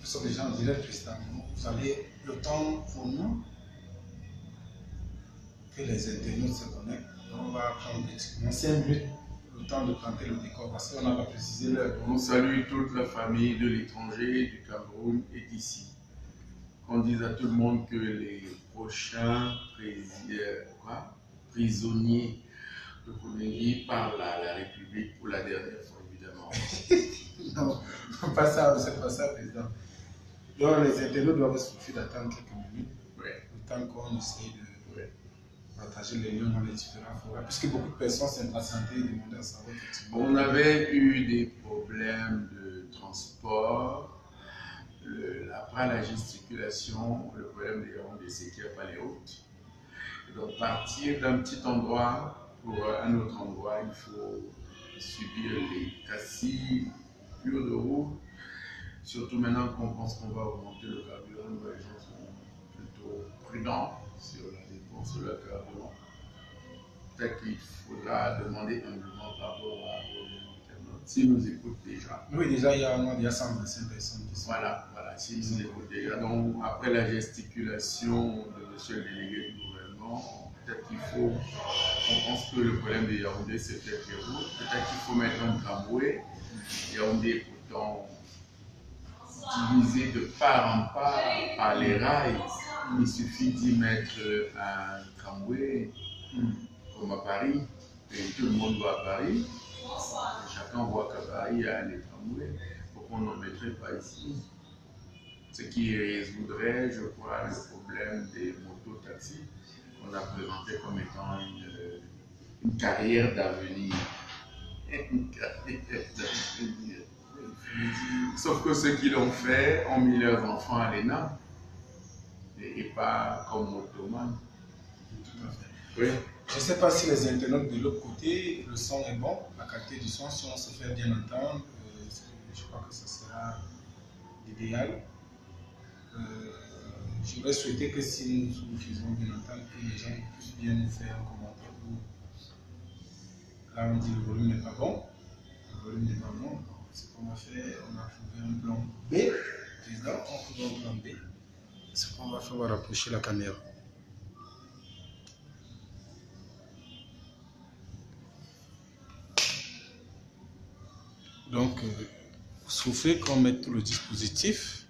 sommes déjà en direct, président. Vous avez le temps pour nous que les internautes se connectent. Donc on va prendre pratiquement 5 minutes le temps de planter le décor parce qu'on n'a pas précisé l'heure. On salue toute la famille de l'étranger, du Cameroun et d'ici. On dit à tout le monde que les prochains prisonniers de Koumengi parlent à la République pour la dernière fois, évidemment. Non, pas ça, c'est pas ça, président. Donc les internautes doivent suffire d'attendre quelques minutes, le temps qu'on essaye de partager les liens dans les différents forums, puisque beaucoup de personnes s'impatientaient et demandaient à savoir effectivement. On avait eu des problèmes de transport, après la gesticulation, le problème des rondes de séquelles pas les routes. Donc partir d'un petit endroit pour un autre endroit, il faut subir les cassines pures de route. Surtout maintenant qu'on pense qu'on va augmenter le carburant, les gens sont plutôt prudents sur la dépense de leur carburant. Peut-être qu'il faudra demander humblement pardon à nos internautes, s'ils nous écoutent déjà. Oui, déjà, il y a 125 personnes qui sont. Voilà, s'ils nous écoutent déjà. Donc, après la gesticulation de monsieur le délégué du gouvernement, peut-être qu'il faut, on pense que le problème de Yaoundé, c'est peut-être les routes. Peut-être qu'il faut mettre un tramway. Yaoundé est pourtant divisé de part en part par les rails. Il suffit d'y mettre un tramway. Comme à Paris, et tout le monde va à Paris, chacun voit qu'à Paris il y a les tramways, pourquoi on n'en mettrait pas ici? Ce qui résoudrait, je crois, le problème des motos-taxis qu'on a présenté comme étant une carrière d'avenir. Une carrière d'avenir. Sauf que ceux qui l'ont fait ont mis leurs enfants à l'ENA et pas comme motoman. Tout à fait. Oui. Je ne sais pas si les internautes de l'autre côté, le son est bon, la qualité du son, si on se fait bien entendre, je crois que ce sera l'idéal. J'aurais souhaité que si nous faisons bien entendre, que les gens puissent bien nous faire un commentaire. Là, on dit le volume n'est pas bon. Le volume n'est pas bon. Ce qu'on va faire, on va trouver un plan B. Président, on trouve un plan B. Ce qu'on va faire, on va rapprocher la caméra. Donc, vous soufflez qu'on mette tout le dispositif.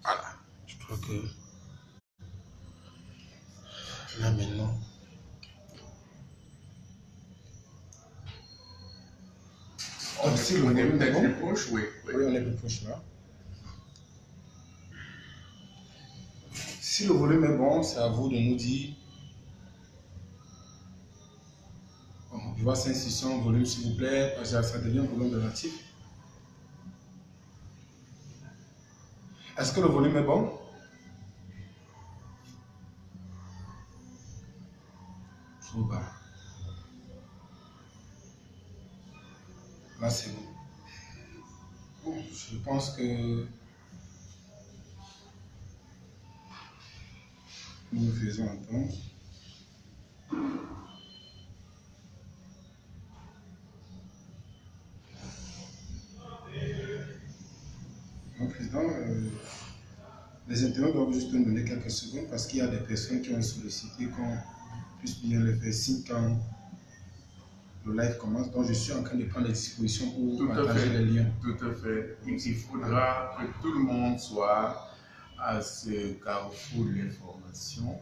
Voilà, je crois que là maintenant. Si le volume est bon, Oui, on est plus proche là. Si le volume est bon, c'est à vous de nous dire. Bon, je vois 500 volume s'il vous plaît, parce que ça devient un volume relatif. Est-ce que le volume est bon? Trop bas. Là, c'est bon. Bon, je pense que nous faisons entendre. Donc, président, les internautes doivent juste nous donner quelques secondes parce qu'il y a des personnes qui ont sollicité qu'on puisse bien le faire signe quand le live commence. Donc, je suis en train de prendre les dispositions pour partager les liens. Tout à fait. Il faudra que tout le monde soit à ce carrefour de l'information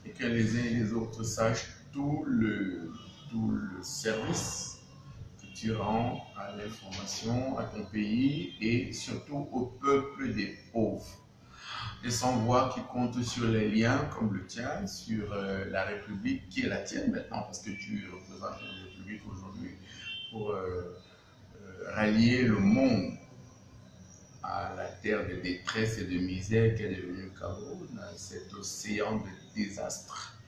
et que les uns et les autres sachent tout le service que tu rends à l'information, à ton pays et surtout au peuple des pauvres. Et sans voir qui compte sur les liens comme le tien, sur la République qui est la tienne maintenant, parce que tu représentes la République aujourd'hui, pour rallier le monde à la terre de détresse et de misère qu'est devenu le Cameroun, à cet océan de désastre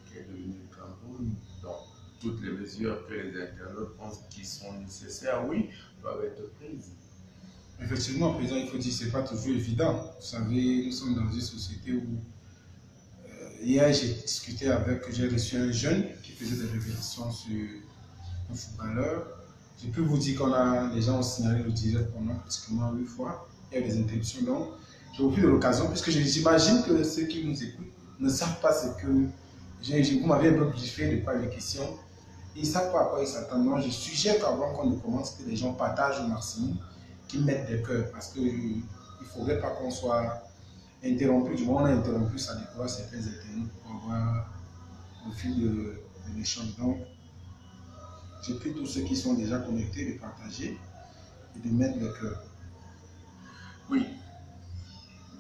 qu'est devenu le Cameroun. Donc, toutes les mesures que les internautes pensent qui sont nécessaires, oui, doivent être prises. Effectivement, président, il faut dire que ce n'est pas toujours évident. Vous savez, nous sommes dans une société où hier j'ai discuté j'ai reçu un jeune qui faisait des révélations sur un footballeur. Je peux vous dire les gens ont signalé le direct pendant pratiquement 8 fois. Il y a des interruptions. Donc, j'ai profité de l'occasion, puisque j'imagine que ceux qui nous écoutent ne savent pas ce que. Vous m'avez un peu briefé de quoi il est question. Ils ne savent pas à quoi ils s'attendent. Donc, je suggère qu'avant qu'on ne commence, que les gens partagent au maximum, qu'ils mettent des cœurs, parce qu'il ne faudrait pas qu'on soit interrompu. Du moment où on a interrompu, ça décourage certains internautes pour avoir le fil de l'échange. Donc, je prie tous ceux qui sont déjà connectés de partager et de mettre le cœur. Oui,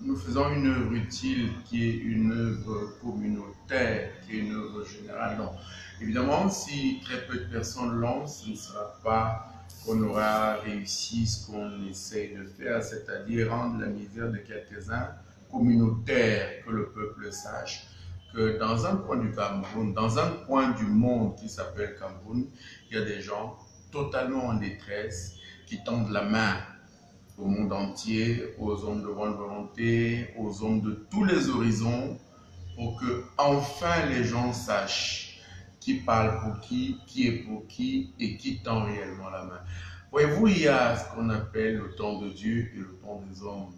nous faisons une œuvre utile qui est une œuvre communautaire, qui est une œuvre générale. Non. Évidemment, si très peu de personnes lancent, ce ne sera pas qu'on aura réussi ce qu'on essaye de faire, c'est-à-dire rendre la misère de quelques-uns communautaire, que le peuple sache que dans un coin du Cameroun, dans un coin du monde qui s'appelle Cameroun, il y a des gens totalement en détresse qui tendent la main au monde entier, aux hommes de bonne volonté, aux hommes de tous les horizons, pour que enfin les gens sachent qui parle pour qui est pour qui et qui tend réellement la main. Voyez-vous, il y a ce qu'on appelle le temps de Dieu et le temps des hommes.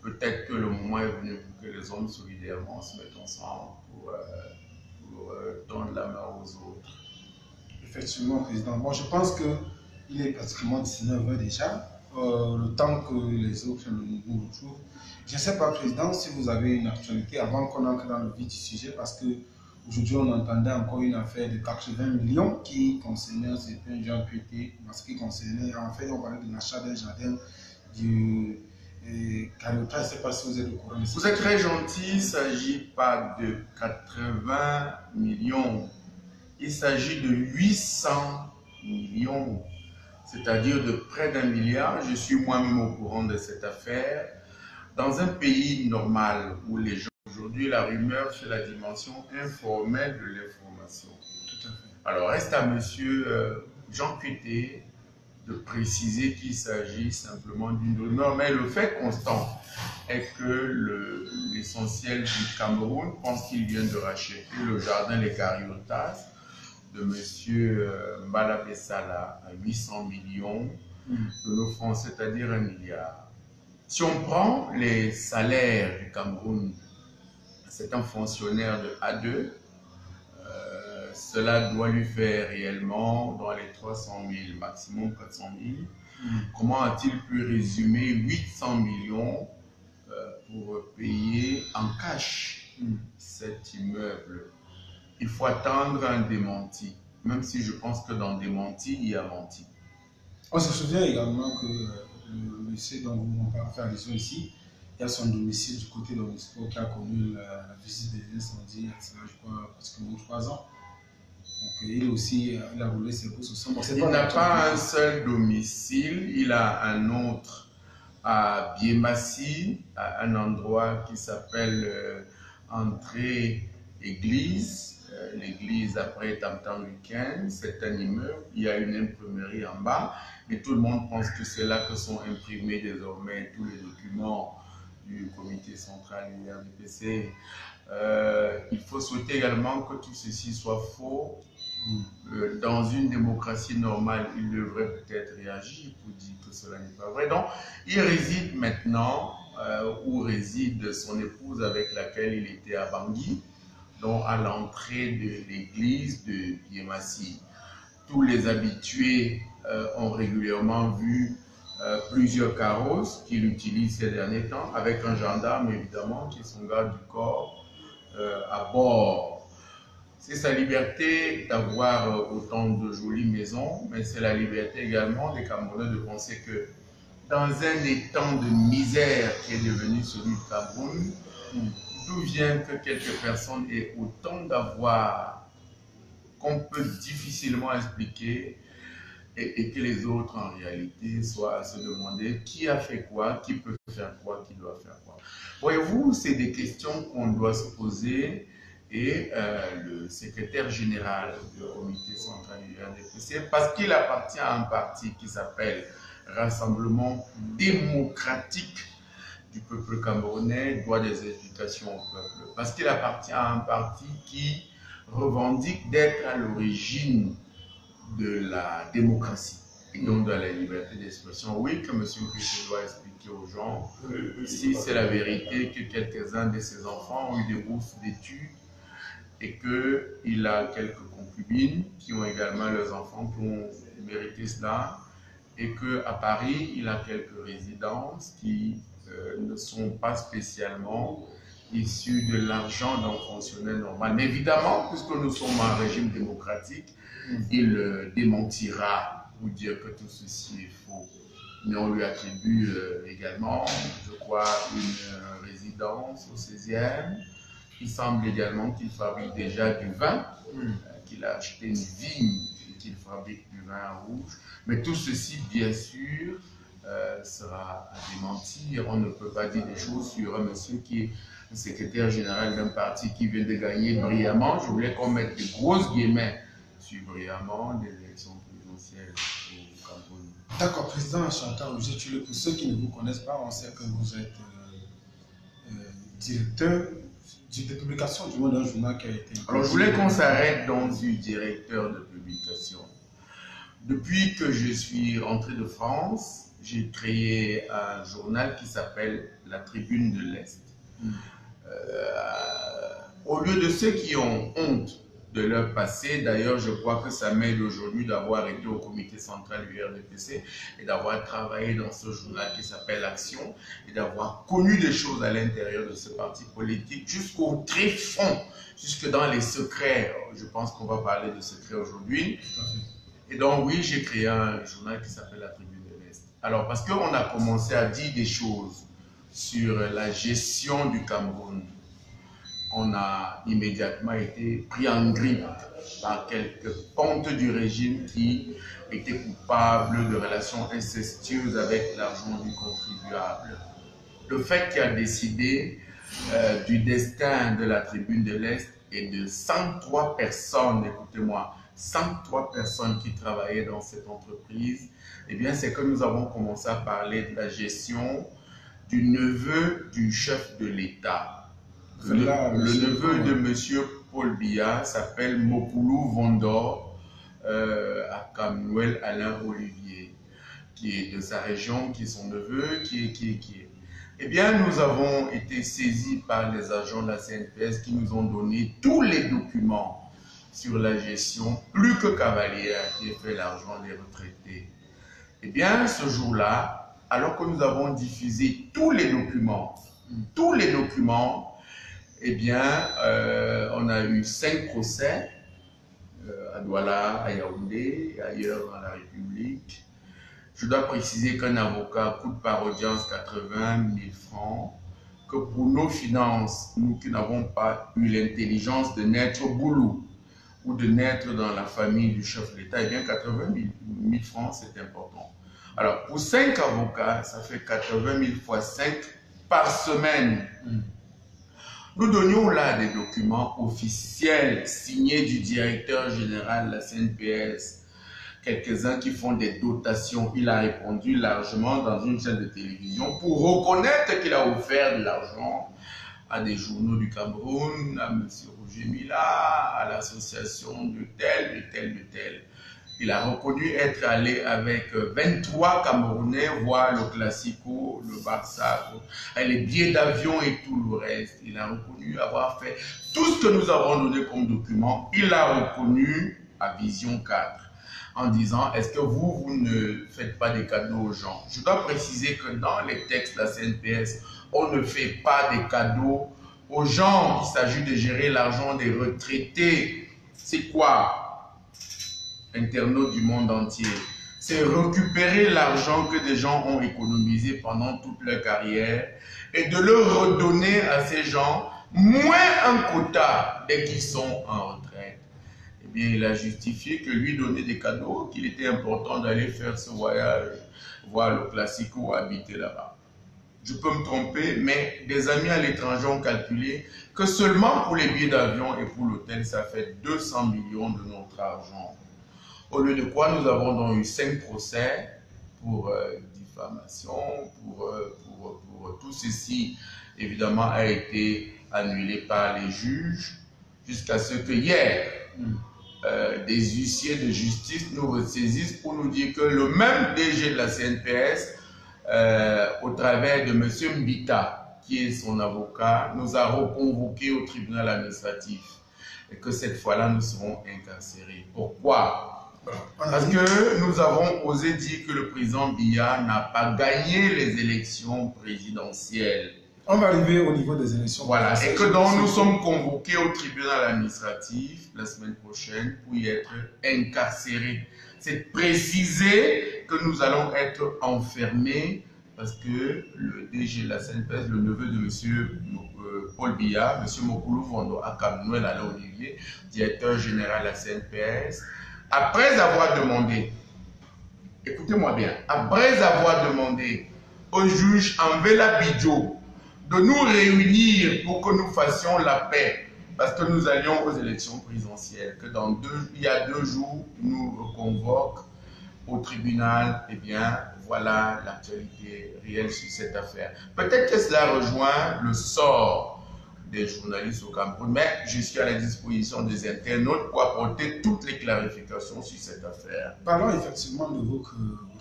Peut-être que le moment est venu pour que les hommes solidairement se mettent ensemble pour tendre la main aux autres. Effectivement, Président. Bon, je pense qu'il est pratiquement 19h déjà. Le temps que les autres nous retrouvent. Je ne sais pas, Président, si vous avez une actualité avant qu'on entre dans le vif du sujet, parce qu'aujourd'hui, on entendait encore une affaire de 80 millions qui concernait un certain Jean Pété, parce qu'il concernait, en fait, on parlait de l'achat d'un jardin du. Cariotra, je ne sais pas si vous êtes au courant. Vous êtes très gentil, il ne s'agit pas de 80 millions, il s'agit de 800 millions, c'est-à-dire de près d'1 milliard. Je suis moi-même au courant de cette affaire. Dans un pays normal où les gens, aujourd'hui, la rumeur, c'est la dimension informelle de l'information. Tout à fait. Alors, reste à monsieur Jean Pété de préciser qu'il s'agit simplement d'une rumeur, mais le fait constant est que l'essentiel du Cameroun pense qu'il vient de racheter le jardin Les Cariotas de M. Mbala Bessala à 800 millions de nos francs, c'est-à-dire 1 milliard. Si on prend les salaires du Cameroun, c'est un fonctionnaire de A2, cela doit lui faire réellement dans les 300 000, maximum 400 000. Comment a-t-il pu résumer 800 millions pour payer en cash cet immeuble? Il faut attendre un démenti, même si je pense que dans démenti, il y a menti. On se souvient également que le monsieur dont on va faire allusion ici, il y a son domicile du côté de l'ONUSCO qui a connu la visite des incendies, je crois, pratiquement 3 ans. Donc, il aussi, il a roulé ses bourses au centre. Il n'a pas un seul domicile, il a un autre à Biémassi, à un endroit qui s'appelle Entrée Église. L'église après Tam-Tam Week-end, c'est un immeuble, il y a une imprimerie en bas, et tout le monde pense que c'est là que sont imprimés désormais tous les documents du comité central du RDPC. Il faut souhaiter également que tout ceci soit faux. Dans une démocratie normale, il devrait peut-être réagir pour dire que cela n'est pas vrai. Donc, il réside maintenant où réside son épouse avec laquelle il était à Bangui, donc à l'entrée de l'église de Biémassi. Tous les habitués ont régulièrement vu plusieurs carrosses qu'il utilise ces derniers temps, avec un gendarme évidemment qui est son garde du corps à bord. C'est sa liberté d'avoir autant de jolies maisons, mais c'est la liberté également des Camerounais de penser que dans un étang de misère qui est devenu celui du Cameroun, d'où vient que quelques personnes aient autant d'avoir qu'on peut difficilement expliquer et que les autres en réalité soient à se demander qui a fait quoi, qui peut faire quoi, qui doit faire quoi. Voyez-vous, c'est des questions qu'on doit se poser et le secrétaire général du comité central du RDPC, parce qu'il appartient à un parti qui s'appelle Rassemblement démocratique du peuple camerounais, doit des explications au peuple, parce qu'il appartient à un parti qui revendique d'être à l'origine de la démocratie et donc de la liberté d'expression. Oui, que M. Christ doit expliquer aux gens si c'est la vérité que quelques-uns de ses enfants ont eu des bourses d'études et qu'il a quelques concubines qui ont également leurs enfants qui ont mérité cela, et qu'à Paris, il a quelques résidences qui ne sont pas spécialement issues de l'argent d'un fonctionnaire normal. Mais évidemment, puisque nous sommes un régime démocratique, il démentira pour dire que tout ceci est faux. Mais on lui attribue également, je crois, une résidence au 16e. Il semble également qu'il fabrique déjà du vin, qu'il a acheté une vigne et qu'il fabrique du vin rouge. Mais tout ceci, bien sûr, sera à démentir. On ne peut pas dire des choses sur un monsieur qui est le secrétaire général d'un parti qui vient de gagner brillamment. Je voulais qu'on mette des grosses guillemets sur brillamment des élections présidentielles au Cameroun. D'accord, président Chantal Roger-Tulé, pour ceux qui ne vous connaissent pas, on sait que vous êtes directeur de publication du monde d'un journal qui a été... Alors, je voulais qu'on s'arrête donc du directeur de publication. Depuis que je suis rentré de France, j'ai créé un journal qui s'appelle La Tribune de l'Est. Au lieu de ceux qui ont honte de leur passé, d'ailleurs, je crois que ça m'aide aujourd'hui d'avoir été au comité central du RDPC et d'avoir travaillé dans ce journal qui s'appelle Action et d'avoir connu des choses à l'intérieur de ce parti politique jusqu'au très fond, jusque dans les secrets. Je pense qu'on va parler de secrets aujourd'hui. Et donc, oui, j'ai créé un journal qui s'appelle La Tribune de l'Est. Alors, parce qu'on a commencé à dire des choses sur la gestion du Cameroun, on a immédiatement été pris en grippe par quelques pontes du régime qui étaient coupables de relations incestueuses avec l'argent du contribuable. Le fait qui a décidé du destin de la Tribune de l'Est et de 103 personnes, écoutez-moi, 103 personnes qui travaillaient dans cette entreprise, eh bien, c'est que nous avons commencé à parler de la gestion du neveu du chef de l'État. Le neveu de M. Paul Biya s'appelle Mokoulou Vondor à Kamouel Alain Olivier, qui est de sa région, qui est son neveu, qui est. Eh bien, nous avons été saisis par les agents de la CNPS qui nous ont donné tous les documents sur la gestion, plus que cavalière, qui a fait l'argent des retraités. Eh bien, ce jour-là, alors que nous avons diffusé tous les documents, eh bien, on a eu 5 procès à Douala, à Yaoundé et ailleurs dans la République. Je dois préciser qu'un avocat coûte par audience 80 000 francs, que pour nos finances, nous qui n'avons pas eu l'intelligence de naître boulot ou de naître dans la famille du chef de l'État, eh bien 80 000 francs, c'est important. Alors, pour 5 avocats, ça fait 80 000 fois 5 par semaine. Nous donnions là des documents officiels signés du directeur général de la CNPS, quelques-uns qui font des dotations. Il a répondu largement dans une chaîne de télévision pour reconnaître qu'il a offert de l'argent à des journaux du Cameroun, à M. Roger Mila, à l'association de tel, de tel, de tel. Il a reconnu être allé avec 23 Camerounais voir le Classico, le Barça, les billets d'avion et tout le reste. Il a reconnu avoir fait tout ce que nous avons donné comme document. Il l'a reconnu à Vision 4 en disant, est-ce que vous ne faites pas des cadeaux aux gens? Je dois préciser que dans les textes de la CNPS, on ne fait pas des cadeaux aux gens. Il s'agit de gérer l'argent des retraités. C'est quoi? Internautes du monde entier, c'est récupérer l'argent que des gens ont économisé pendant toute leur carrière et de le redonner à ces gens, moins un quota dès qu'ils sont en retraite. Eh bien, il a justifié que lui donner des cadeaux, qu'il était important d'aller faire ce voyage, voir le Classico, habiter là-bas. je peux me tromper, mais des amis à l'étranger ont calculé que seulement pour les billets d'avion et pour l'hôtel, ça fait 200 millions de notre argent. Au lieu de quoi, nous avons donc eu 5 procès pour diffamation, pour tout ceci, évidemment, a été annulé par les juges, jusqu'à ce que hier, des huissiers de justice nous ressaisissent pour nous dire que le même DG de la CNPS, au travers de M. Mbita, qui est son avocat, nous a reconvoqués au tribunal administratif et que cette fois-là, nous serons incarcérés. Pourquoi? Parce que nous avons osé dire que le président Biya n'a pas gagné les élections présidentielles. On va arriver au niveau des élections. Voilà, et que donc nous sommes convoqués au tribunal administratif la semaine prochaine pour y être incarcérés. C'est précisé que nous allons être enfermés parce que le DG de la CNPS, le neveu de M. Paul Biya, M. Mokulu Vondo Akamouel Alain Olivier, directeur général de la CNPS, après avoir demandé, écoutez-moi bien, après avoir demandé au juge Anvela Bidjo de nous réunir pour que nous fassions la paix, parce que nous allions aux élections présidentielles, que il y a 2 jours, nous convoquent au tribunal, eh bien, voilà l'actualité réelle sur cette affaire. Peut-être que cela rejoint le sort des journalistes au Cameroun, mais je suis à la disposition des internautes pour apporter toutes les clarifications sur cette affaire. Parlons effectivement de vos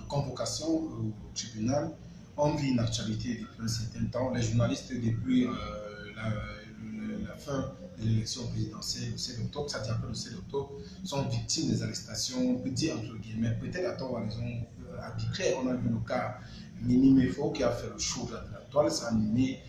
convocations au tribunal. On vit une actualité depuis un certain temps. Les journalistes, depuis la fin de l'élection présidentielle le 7 octobre, ça dit après le 7 octobre, sont victimes des arrestations, on peut dire entre guillemets, peut-être à tort ou à raison arbitraire. On a vu le cas Mimi Mefo qui a fait le show de la toile, ça a animé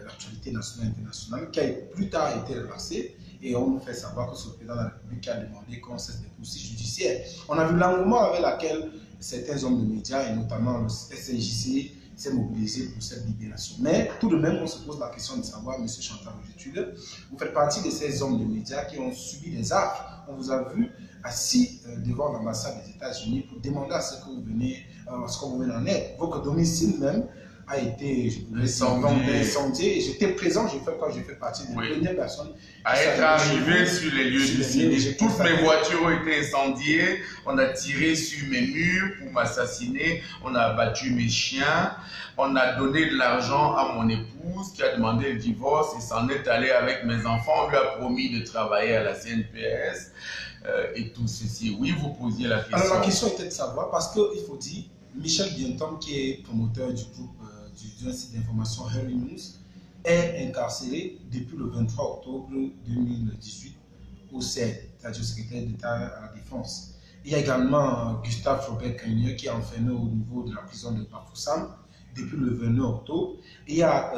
l'actualité nationale et internationale, qui a plus tard été relaxée. Et on nous fait savoir que ce président de la République a demandé qu'on cesse des poursuites judiciaires. On a vu l'engouement avec lequel certains hommes de médias, et notamment le SNJC, s'est mobilisé pour cette libération. Mais tout de même, on se pose la question de savoir, M. Chantal Roger-Tulle, vous faites partie de ces hommes de médias qui ont subi des actes. On vous a vu assis devant l'ambassade des États-Unis pour demander à ce que vous venez en aide. Votre domicile même a été, je voulais dire, incendié. J'étais présent, j'ai fait partie des premières personnes à être arrivé sur les lieux du sinistre. Toutes mes voitures ont été incendiées, on a tiré sur mes murs pour m'assassiner, on a abattu mes chiens, on a donné de l'argent à mon épouse qui a demandé le divorce et s'en est allé avec mes enfants, on lui a promis de travailler à la CNPS et tout ceci. Oui, vous posiez la question. Alors la question était de savoir, parce qu'il faut dire, Michel Bientom, qui est promoteur du groupe du site d'information Herry News, est incarcéré depuis le 23 octobre 2018 au CED, c'est-à-dire au secrétaire d'État à la Défense. Il y a également Gustave Robert-Cagneux qui est enfermé au niveau de la prison de Bafoussam depuis le 29 octobre. Et il y a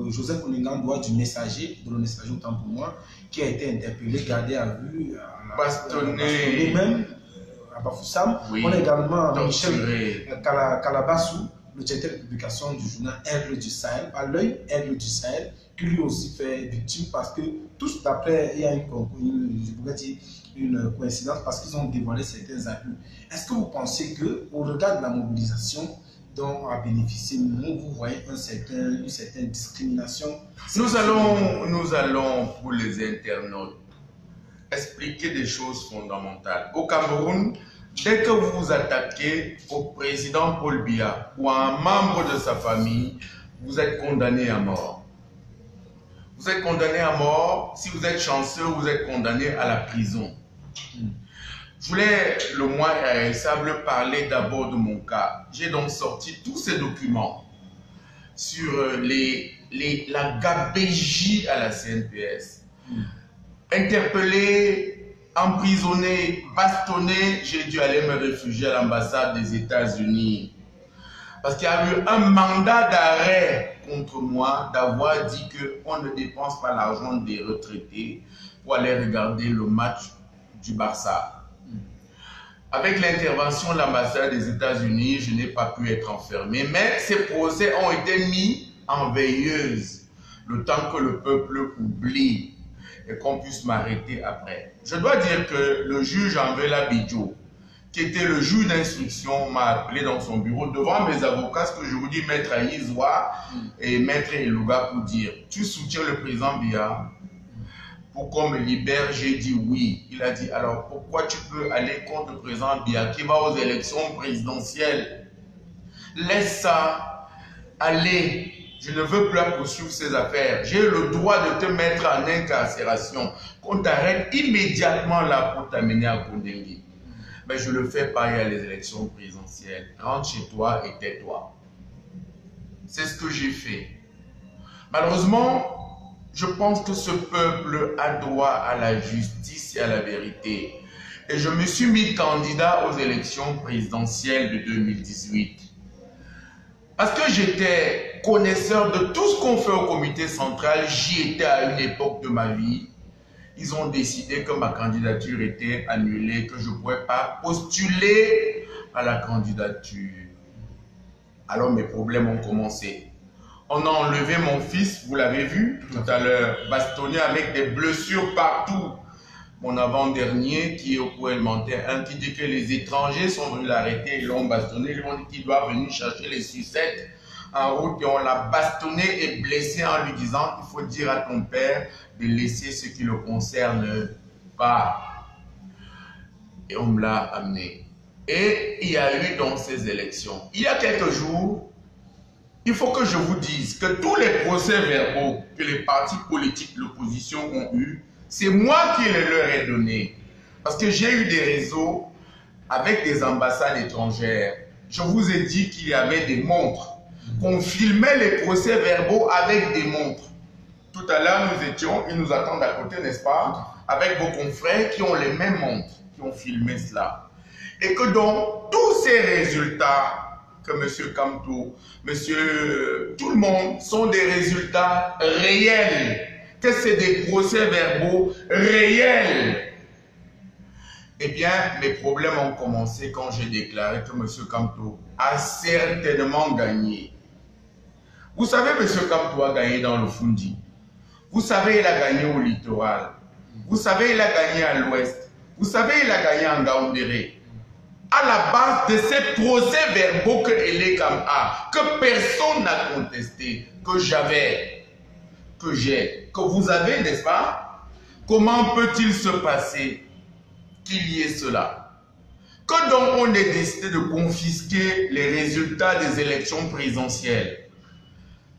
Joseph Olingandoua du Messager, de Le Messager autant pour moi, qui a été interpellé, gardé à vue, bastonné même à Bafoussam. Oui. On a également Michel Calabassou, le directeur de publication du journal Aigle du Sahel, à l'œil Aigle du Sahel, qui lui aussi fait victime parce que tous d'après, il y a une coïncidence parce qu'ils ont dévoilé certains abus. Est-ce que vous pensez qu'au regard de la mobilisation dont a bénéficié nous, vous voyez une certaine discrimination? Nous allons pour les internautes expliquer des choses fondamentales. Au Cameroun, dès que vous vous attaquez au président Paul Biya ou à un membre de sa famille, vous êtes condamné à mort. Vous êtes condamné à mort. Si vous êtes chanceux, vous êtes condamné à la prison. Je voulais, le moins irréalisable, parler d'abord de mon cas. J'ai donc sorti tous ces documents sur la gabégie à la CNPS. Interpellé, emprisonné, bastonné, j'ai dû aller me réfugier à l'ambassade des États-Unis. Parce qu'il y a eu un mandat d'arrêt contre moi d'avoir dit qu'on ne dépense pas l'argent des retraités pour aller regarder le match du Barça. Avec l'intervention de l'ambassade des États-Unis, je n'ai pas pu être enfermé, mais ces procès ont été mis en veilleuse le temps que le peuple oublie et qu'on puisse m'arrêter après. Je dois dire que le juge Anvela Bidjo, qui était le juge d'instruction, m'a appelé dans son bureau devant mes avocats, ce que je vous dis, Maître Aïzoua et Maître Elouga, pour dire, tu soutiens le président Biya pour qu'on me libère? J'ai dit oui. Il a dit, alors pourquoi tu peux aller contre le président Biya qui va aux élections présidentielles? Laisse ça aller. Je ne veux plus poursuivre ces affaires. J'ai le droit de te mettre en incarcération, qu'on t'arrête immédiatement là pour t'amener à Kondengi. Mais je le fais pas, il y a les élections présidentielles. Rentre chez toi et tais-toi. C'est ce que j'ai fait. Malheureusement, je pense que ce peuple a droit à la justice et à la vérité. Et je me suis mis candidat aux élections présidentielles de 2018. Parce que j'étais connaisseur de tout ce qu'on fait au comité central, j'y étais à une époque de ma vie. Ils ont décidé que ma candidature était annulée, que je ne pouvais pas postuler à la candidature. Alors mes problèmes ont commencé. On a enlevé mon fils, vous l'avez vu tout à l'heure, bastonné avec des blessures partout. Mon avant-dernier qui est au cours élémentaire 1 qui dit que les étrangers sont venus l'arrêter, ils l'ont bastonné, ils lui ont dit qu'il doit venir chercher les sucettes en route et on l'a bastonné et blessé en lui disant il faut dire à ton père de laisser ce qui le concerne pas. Et on me l'a amené. Et il y a eu dans ces élections, il y a quelques jours, il faut que je vous dise que tous les procès-verbaux que les partis politiques de l'opposition ont eus, c'est moi qui les leur ai donnés. Parce que j'ai eu des réseaux avec des ambassades étrangères. Je vous ai dit qu'il y avait des montres, qu'on filmait les procès-verbaux avec des montres. Tout à l'heure, nous étions, ils nous attendent à côté, n'est-ce pas, avec vos confrères qui ont les mêmes montres, qui ont filmé cela. Et que donc, tous ces résultats que M. Kamto, tout le monde, sont des résultats réels, que c'est des procès-verbaux réels. Eh bien, mes problèmes ont commencé quand j'ai déclaré que M. Kamto a certainement gagné. Vous savez, M. Kamto a gagné dans le Fundi. Vous savez, il a gagné au littoral. Vous savez, il a gagné à l'ouest. Vous savez, il a gagné en Gaoundéré. À la base de ces procès-verbaux que Elekam a, que personne n'a contesté, que j'avais, que j'ai, que vous avez, n'est-ce pas? Comment peut-il se passer qu'il y ait cela? Que donc on ait décidé de confisquer les résultats des élections présidentielles?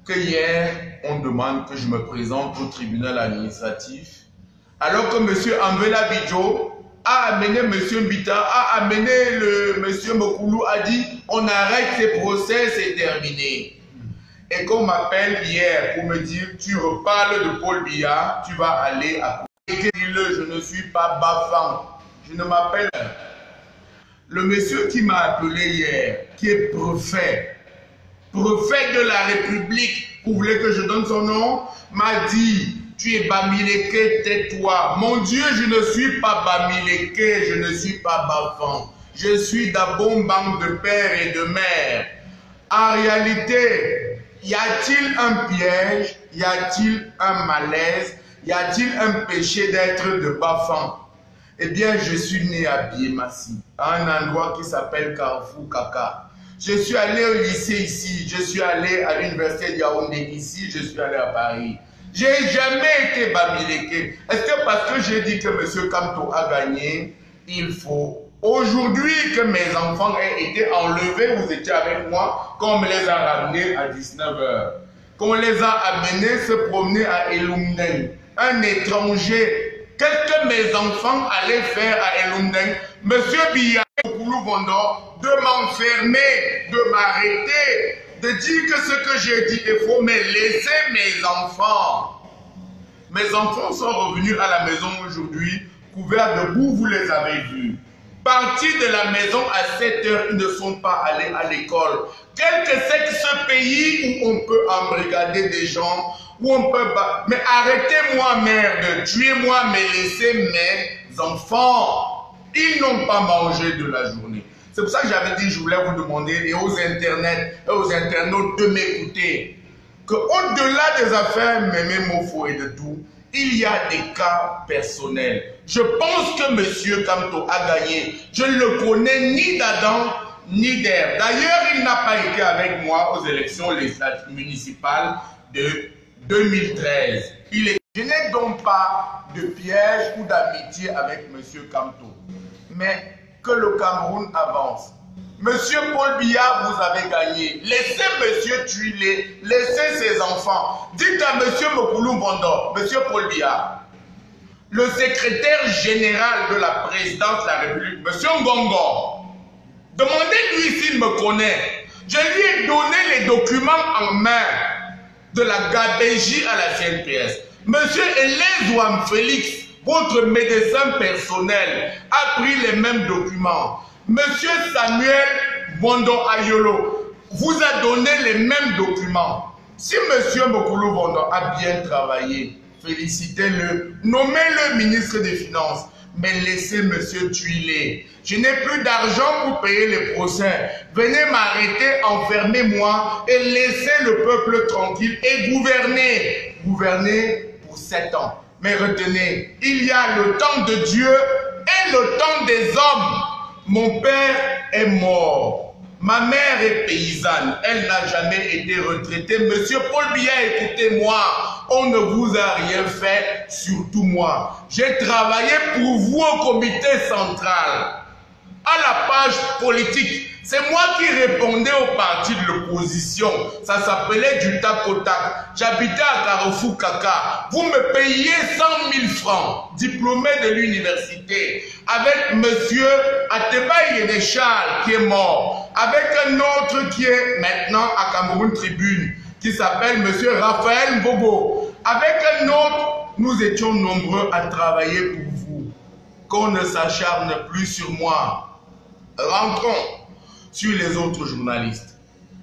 Que hier, on demande que je me présente au tribunal administratif, alors que M. Amvela Bidjo a amené M. Mbita, a amené M. Mokoulou, a dit on arrête ces procès, c'est terminé. Et qu'on m'appelle hier pour me dire tu reparles de Paul Biya, tu vas aller à côté. Je ne suis pas bafant, je ne m'appelle. Le monsieur qui m'a appelé hier, qui est préfet de la République, vous voulez que je donne son nom, m'a dit tu es Bamileke, tais-toi. Mon Dieu, je ne suis pas Bamileke, je ne suis pas Bafan. Je suis d'Abombang de père et de mère. En réalité, y a-t-il un piège? Y a-t-il un malaise? Y a-t-il un péché d'être de Bafan? Eh bien, je suis né à Biemassi, à un endroit qui s'appelle Carrefour Kaka. Je suis allé au lycée ici, je suis allé à l'université de Yaoundé ici, je suis allé à Paris. J'ai jamais été Bamileke. Est-ce que parce que j'ai dit que M. Kamto a gagné, il faut aujourd'hui que mes enfants aient été enlevés, vous étiez avec moi, qu'on me les a ramenés à 19h, qu'on les a amenés se promener à Elumden, un étranger. Qu'est-ce que mes enfants allaient faire à Elumden? M. Biya Koulou-Vondor de m'enfermer, de m'arrêter, de dire que ce que j'ai dit est faux, mais laissez mes enfants. Mes enfants sont revenus à la maison aujourd'hui, couverts de boue, vous les avez vus. Partis de la maison à 7 h, ils ne sont pas allés à l'école. Quel que c'est que ce pays où on peut embrigader des gens, où on peut... Mais arrêtez-moi, merde, tuez-moi, mais laissez mes enfants. Ils n'ont pas mangé de la journée. C'est pour ça que j'avais dit, je voulais vous demander, et aux internets, et aux internautes de m'écouter, qu'au-delà des affaires Mémé Mofo et de tout, il y a des cas personnels. Je pense que M. Kamto a gagné. Je ne le connais ni d'Adam ni d'Ève. D'ailleurs, il n'a pas été avec moi aux élections municipales de 2013. Je n'ai donc pas de piège ou d'amitié avec M. Kamto. Mais que le Cameroun avance. Monsieur Paul Biya, vous avez gagné. Laissez Monsieur Tuilé, laissez ses enfants. Dites à Monsieur Mokoulou Bondo, Monsieur Paul Biya, le secrétaire général de la présidence de la République, Monsieur Ngongo, demandez-lui s'il me connaît. Je lui ai donné les documents en main de la gabégie à la CNPS. Monsieur Hélène Zouam Félix, votre médecin personnel, a pris les mêmes documents. Monsieur Samuel Bondo Ayolo vous a donné les mêmes documents. Si Monsieur Mokoulou Bondo a bien travaillé, félicitez-le, nommez-le ministre des Finances, mais laissez Monsieur Tuilé. Je n'ai plus d'argent pour payer les procès. Venez m'arrêter, enfermez-moi et laissez le peuple tranquille et gouverner. Gouverner pour 7 ans. Mais retenez, il y a le temps de Dieu et le temps des hommes. Mon père est mort. Ma mère est paysanne. Elle n'a jamais été retraitée. Monsieur Paul Biya, écoutez-moi. On ne vous a rien fait, surtout moi. J'ai travaillé pour vous au comité central. À la page politique, c'est moi qui répondais aux partis de l'opposition. Ça s'appelait du tac au tac. J'habitais à Carrefour Kaka. Vous me payiez 100 000 francs, diplômé de l'université, avec monsieur Ateba Yénéchal qui est mort, avec un autre qui est maintenant à Cameroun Tribune, qui s'appelle monsieur Raphaël Mbogo. Avec un autre, nous étions nombreux à travailler pour vous. Qu'on ne s'acharne plus sur moi. Rentrons sur les autres journalistes.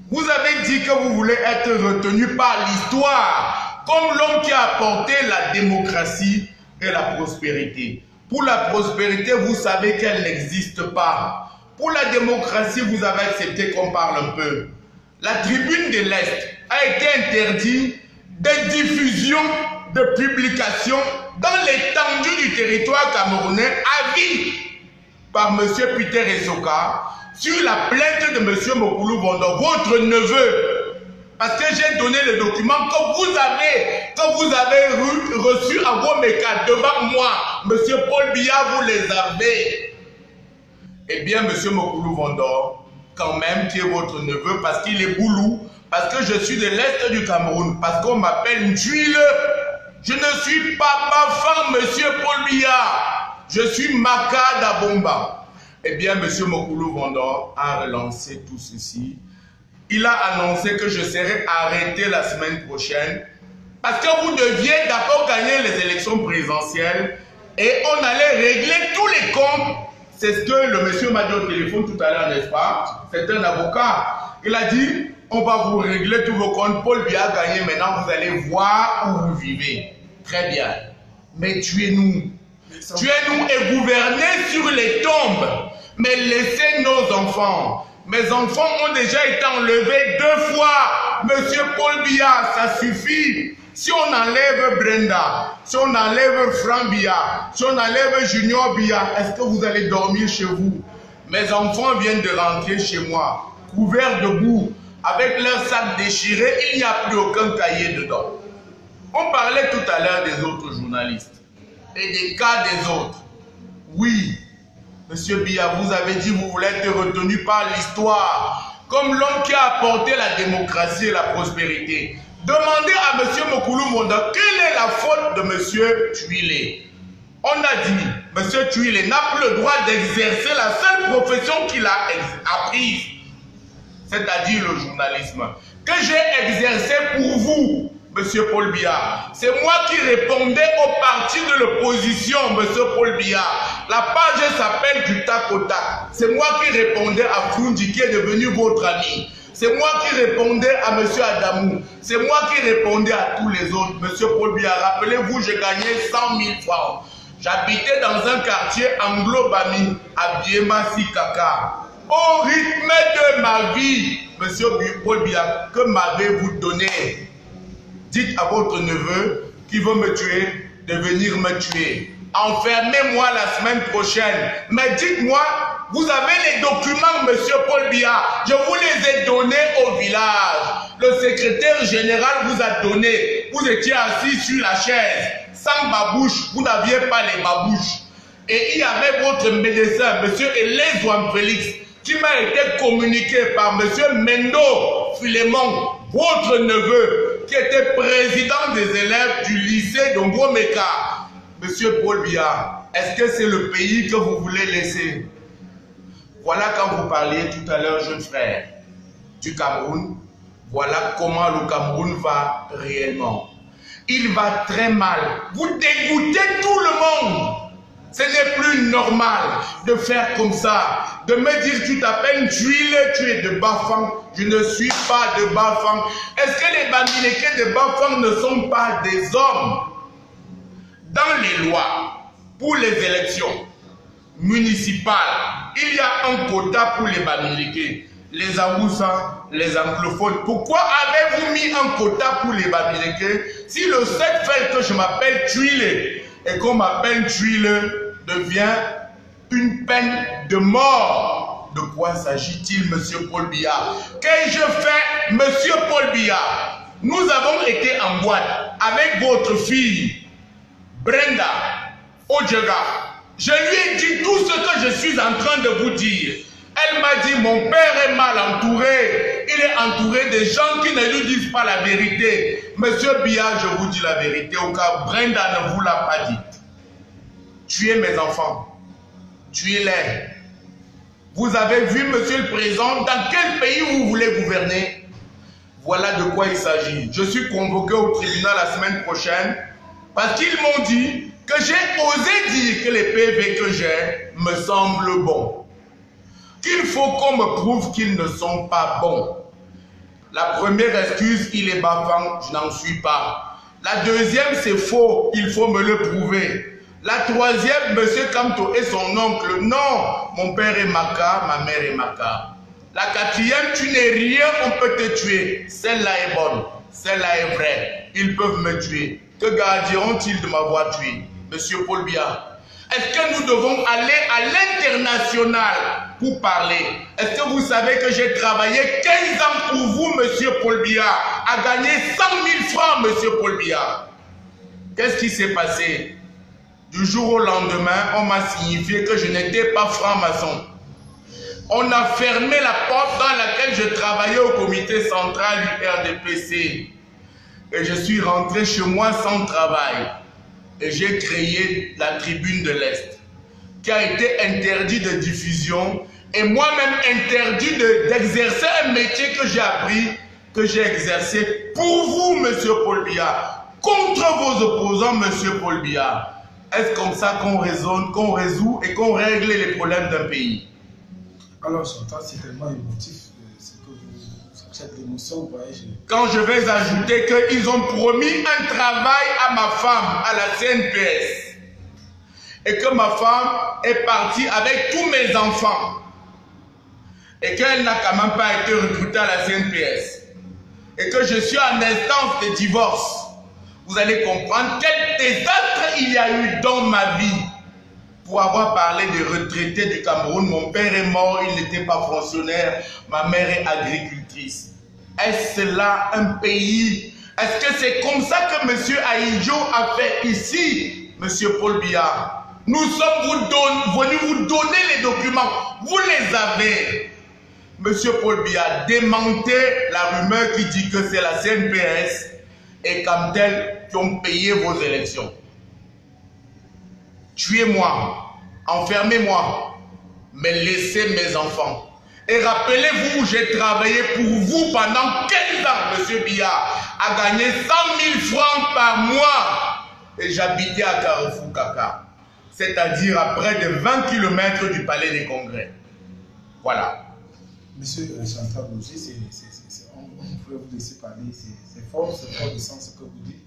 Vous avez dit que vous voulez être retenu par l'histoire comme l'homme qui a apporté la démocratie et la prospérité. Pour la prospérité, vous savez qu'elle n'existe pas. Pour la démocratie, vous avez accepté qu'on parle un peu. La tribune de l'Est a été interdite de diffusion, de publication dans l'étendue du territoire camerounais à vie par M. Peter Esoka sur la plainte de M. Mokoulou Bondo, votre neveu. Parce que j'ai donné les documents que vous avez reçus à Gomeka devant moi. M. Paul Biya, vous les avez. Eh bien, M. Mokoulou Bondo, quand même, qui est votre neveu, parce qu'il est boulou, parce que je suis de l'Est du Cameroun, parce qu'on m'appelle Ntuile. Je ne suis pas Bafan, M. Paul Biya. Je suis Maka Dabomba. Eh bien, M. Mokoulou Bondo a relancé tout ceci. Il a annoncé que je serai arrêté la semaine prochaine parce que vous deviez d'abord gagner les élections présidentielles et on allait régler tous les comptes. C'est ce que le monsieur m'a dit au téléphone tout à l'heure, n'est-ce pas? C'est un avocat. Il a dit, on va vous régler tous vos comptes. Paul Biya a gagné, maintenant vous allez voir où vous vivez. Très bien. Mais tuez-nous. Tuez-nous et gouvernez sur les tombes. Mais laissez nos enfants. Mes enfants ont déjà été enlevés 2 fois. Monsieur Paul Biya, ça suffit. Si on enlève Brenda, si on enlève Franck Biya, si on enlève Junior Biya, est-ce que vous allez dormir chez vous? Mes enfants viennent de rentrer chez moi, couverts de boue, avec leur sac déchiré, il n'y a plus aucun cahier dedans. On parlait tout à l'heure des autres journalistes et des cas des autres. Oui, Monsieur Biya, vous avez dit que vous voulez être retenu par l'histoire comme l'homme qui a apporté la démocratie et la prospérité. Demandez à M. Mokoulou Bondo quelle est la faute de M. Tuilé. On a dit, M. Tuilé n'a plus le droit d'exercer la seule profession qu'il a apprise, c'est-à-dire le journalisme, que j'ai exercé pour vous, M. Paul Biya. C'est moi qui répondais au parti de l'opposition, M. Paul Biya. La page s'appelle du tac au tac. C'est moi qui répondais à Frundi qui est devenu votre ami. C'est moi qui répondais à M. Adamou. C'est moi qui répondais à tous les autres. M. Paul Biya, rappelez-vous, j'ai gagné 100 000 francs. J'habitais dans un quartier anglo-bami à Biema-Si Kaka. Au rythme de ma vie, M. Paul Biya, que m'avez-vous donné? Dites à votre neveu qui veut me tuer de venir me tuer. Enfermez-moi la semaine prochaine. Mais dites-moi, vous avez les documents, monsieur Paul Biya. Je vous les ai donnés au village. Le secrétaire général vous a donné. Vous étiez assis sur la chaise, sans babouche. Vous n'aviez pas les babouches. Et il y avait votre médecin, monsieur Elezouam Félix, qui m'a été communiqué par monsieur Mendo Philémon, votre neveu, qui était président des élèves du lycée d'Ongomeka. Monsieur Paul Biya, est-ce que c'est le pays que vous voulez laisser? Voilà quand vous parliez tout à l'heure, jeune frère, du Cameroun. Voilà comment le Cameroun va réellement. Il va très mal. Vous dégoûtez tout le monde. Ce n'est plus normal de faire comme ça. De me dire tu t'appelles Tuile, tu es de Bafang. Je ne suis pas de Bafang. Est-ce que les Bamileke de Bafang ne sont pas des hommes? Dans les lois, pour les élections municipales, il y a un quota pour les Bamileke, les Amoussa, les anglophones. Pourquoi avez-vous mis un quota pour les Bamileke si le seul fait que je m'appelle Tuile et qu'on m'appelle Tuile devient une peine de mort? De quoi s'agit-il, monsieur Paul Biya? Qu'ai-je fait, monsieur Paul Biya? Nous avons été en boîte avec votre fille, Brenda Odjega. Je lui ai dit tout ce que je suis en train de vous dire. Elle m'a dit, mon père est mal entouré. Il est entouré de gens qui ne lui disent pas la vérité. Monsieur Biya, je vous dis la vérité, au cas Brenda ne vous l'a pas dite. Tuez mes enfants. Tuez-les. Vous avez vu, monsieur le président, dans quel pays vous voulez gouverner? Voilà de quoi il s'agit. Je suis convoqué au tribunal la semaine prochaine parce qu'ils m'ont dit que j'ai osé dire que les PV que j'ai me semblent bons. Qu'il faut qu'on me prouve qu'ils ne sont pas bons. La première excuse, il est bavant, je n'en suis pas. La deuxième, c'est faux, il faut me le prouver. La troisième, monsieur Kamto est son oncle. Non, mon père est Maka, ma mère est Maka. La quatrième, tu n'es rien, on peut te tuer. Celle-là est bonne, celle-là est vraie. Ils peuvent me tuer. Que garderont-ils de m'avoir tué? Monsieur Paul Biya, est-ce que nous devons aller à l'international pour parler? Est-ce que vous savez que j'ai travaillé 15 ans pour vous, monsieur Paul Biya, à gagner 100 000 francs, monsieur Paul Biya? Qu'est-ce qui s'est passé? Du jour au lendemain, on m'a signifié que je n'étais pas franc-maçon. On a fermé la porte dans laquelle je travaillais au comité central URDPC. Et je suis rentré chez moi sans travail. Et j'ai créé la Tribune de l'Est, qui a été interdite de diffusion et moi-même interdit d'exercer un métier que j'ai appris, que j'ai exercé pour vous, monsieur Paul Biya, contre vos opposants, monsieur Paul Biya. Est-ce comme ça qu'on raisonne, qu'on résout et qu'on règle les problèmes d'un pays? Alors, j'entends, c'est tellement émotif, cette émotion, vous voyez. Quand je vais ajouter qu'ils ont promis un travail à ma femme, à la CNPS, et que ma femme est partie avec tous mes enfants, et qu'elle n'a quand même pas été recrutée à la CNPS, et que je suis en instance de divorce, vous allez comprendre quel désastre il y a eu dans ma vie. Pour avoir parlé des retraités du Cameroun, mon père est mort, il n'était pas fonctionnaire, ma mère est agricultrice. Est-ce là un pays? Est-ce que c'est comme ça que M. Ahidjo a fait ici, M. Paul Biya? Nous sommes venus vous donner les documents, vous les avez. M. Paul Biya, démentez la rumeur qui dit que c'est la CNPS et Camtel qui ont payé vos élections. Tuez-moi, enfermez-moi, mais laissez mes enfants. Et rappelez-vous, j'ai travaillé pour vous pendant 15 ans, monsieur Biya, à gagner 100 000 francs par mois. Et j'habitais à Carrefour Kaka, c'est-à-dire à près de 20 km du Palais des Congrès. Voilà. Monsieur Chantal Roger, on pourrait vous laisser parler, c'est fort de sens ce que vous dites.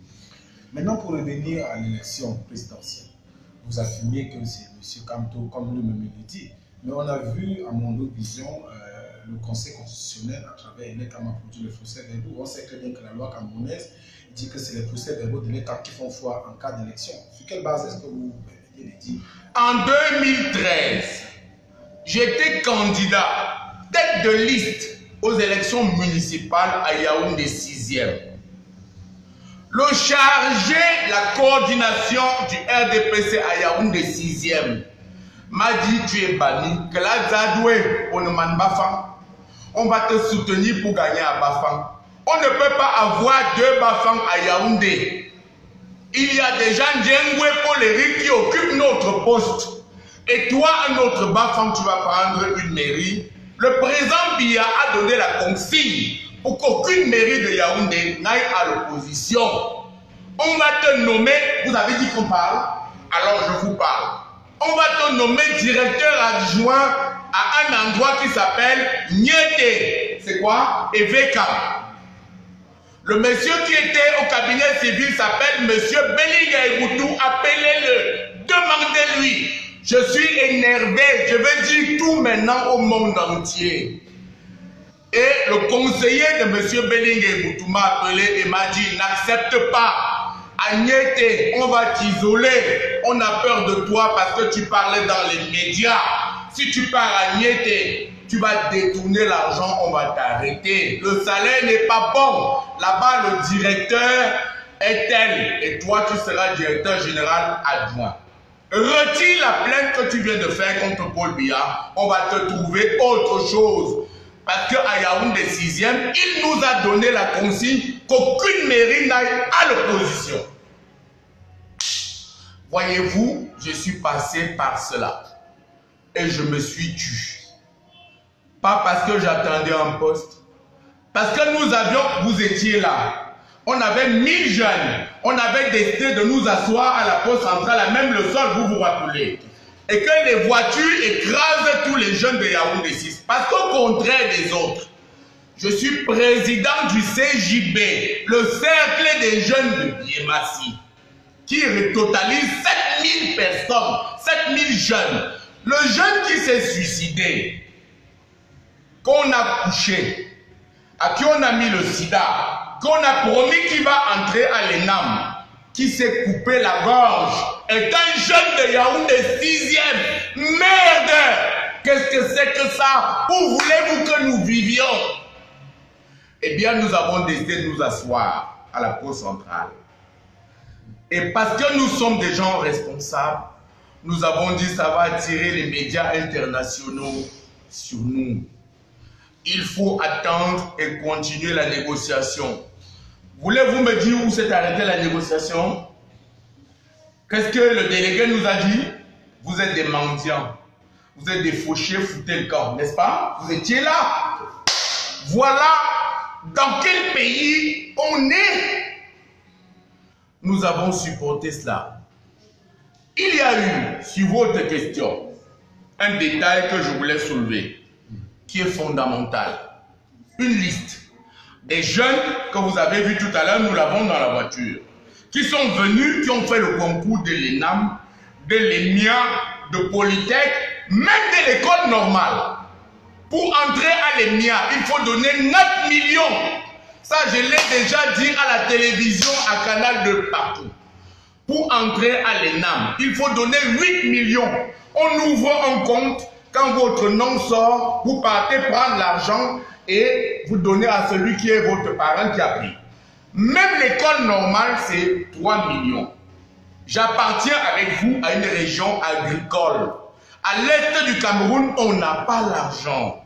Maintenant, pour revenir à l'élection présidentielle, vous affirmez que c'est M. Kamto, comme lui-même le dit, mais on a vu, à mon autre vision, le Conseil constitutionnel, à travers ENEC, a produit le procès-verbaux. On sait très bien que la loi camerounaise dit que c'est les procès-verbaux de l'État qui font foi en cas d'élection. Sur quelle base est-ce que vous venez de dire? En 2013, j'étais candidat, tête de liste aux élections municipales à Yaoundé 6e. Le chargé de la coordination du RDPC à Yaoundé 6e m'a dit: tu es banni, que la Zadoué, on va te soutenir pour gagner à Bafang. On ne peut pas avoir 2 Bafang à Yaoundé. Il y a des gens Djengwe Poléri qui occupent notre poste. Et toi, un autre Bafang, tu vas prendre une mairie. Le président Biya a donné la consigne pour qu'aucune mairie de Yaoundé n'aille à l'opposition. On va te nommer, vous avez dit qu'on parle, alors je vous parle. On va te nommer directeur adjoint à un endroit qui s'appelle Niété. C'est quoi? Eveka. Le monsieur qui était au cabinet civil s'appelle monsieur Bellinga Eboutou. Appelez-le, demandez-lui. Je suis énervé, je veux dire tout maintenant au monde entier. Et le conseiller de monsieur Bellinga Eboutou m'a appelé et m'a dit: n'accepte pas. Agnete, on va t'isoler. On a peur de toi parce que tu parlais dans les médias. Si tu pars à Agnete, tu vas détourner l'argent, on va t'arrêter. Le salaire n'est pas bon. Là-bas, le directeur est tel. Et toi, tu seras directeur général adjoint. Retire la plainte que tu viens de faire contre Paul Biya. On va te trouver autre chose. Parce qu'à Yaoundé 6e, il nous a donné la consigne qu'aucune mairie n'aille à l'opposition. Voyez-vous, je suis passé par cela. Et je me suis tue. Pas parce que j'attendais un poste. Parce que nous avions, vous étiez là. On avait 1000 jeunes. On avait décidé de nous asseoir à la poste centrale, même le sol, vous vous rappelez. Et que les voitures écrasent tous les jeunes de Yaoundé 6. Parce qu'au contraire des autres, je suis président du CJB, le cercle des jeunes de Biémassi, qui totalise 7000 personnes, 7000 jeunes. Le jeune qui s'est suicidé, qu'on a couché, à qui on a mis le sida, qu'on a promis qu'il va entrer à l'ENAM, qui s'est coupé la gorge, est un jeune de Yaoundé 6e. Merde! Qu'est-ce que c'est que ça? Où voulez-vous que nous vivions? Eh bien, nous avons décidé de nous asseoir à la poste centrale. Et parce que nous sommes des gens responsables, nous avons dit ça va attirer les médias internationaux sur nous. Il faut attendre et continuer la négociation. Voulez-vous me dire où s'est arrêtée la négociation? Qu'est-ce que le délégué nous a dit? Vous êtes des mendiants. Vous êtes des fauchés, foutez le camp, n'est-ce pas? Vous étiez là. Voilà dans quel pays on est. Nous avons supporté cela. Il y a eu, sur votre question, un détail que je voulais soulever, qui est fondamental. Une liste des jeunes que vous avez vus tout à l'heure, nous l'avons dans la voiture, qui sont venus, qui ont fait le concours de l'ENAM, de l'ENIA, de Polytech, même de l'école normale. Pour entrer à l'ENIA, il faut donner 9 millions. Ça, je l'ai déjà dit à la télévision, à Canal 2, partout. Pour entrer à l'ENAM, il faut donner 8 millions. On ouvre un compte, quand votre nom sort, vous partez prendre l'argent et vous donnez à celui qui est votre parent qui a pris. Même l'école normale, c'est 3 millions. J'appartiens avec vous à une région agricole. À l'est du Cameroun, on n'a pas l'argent.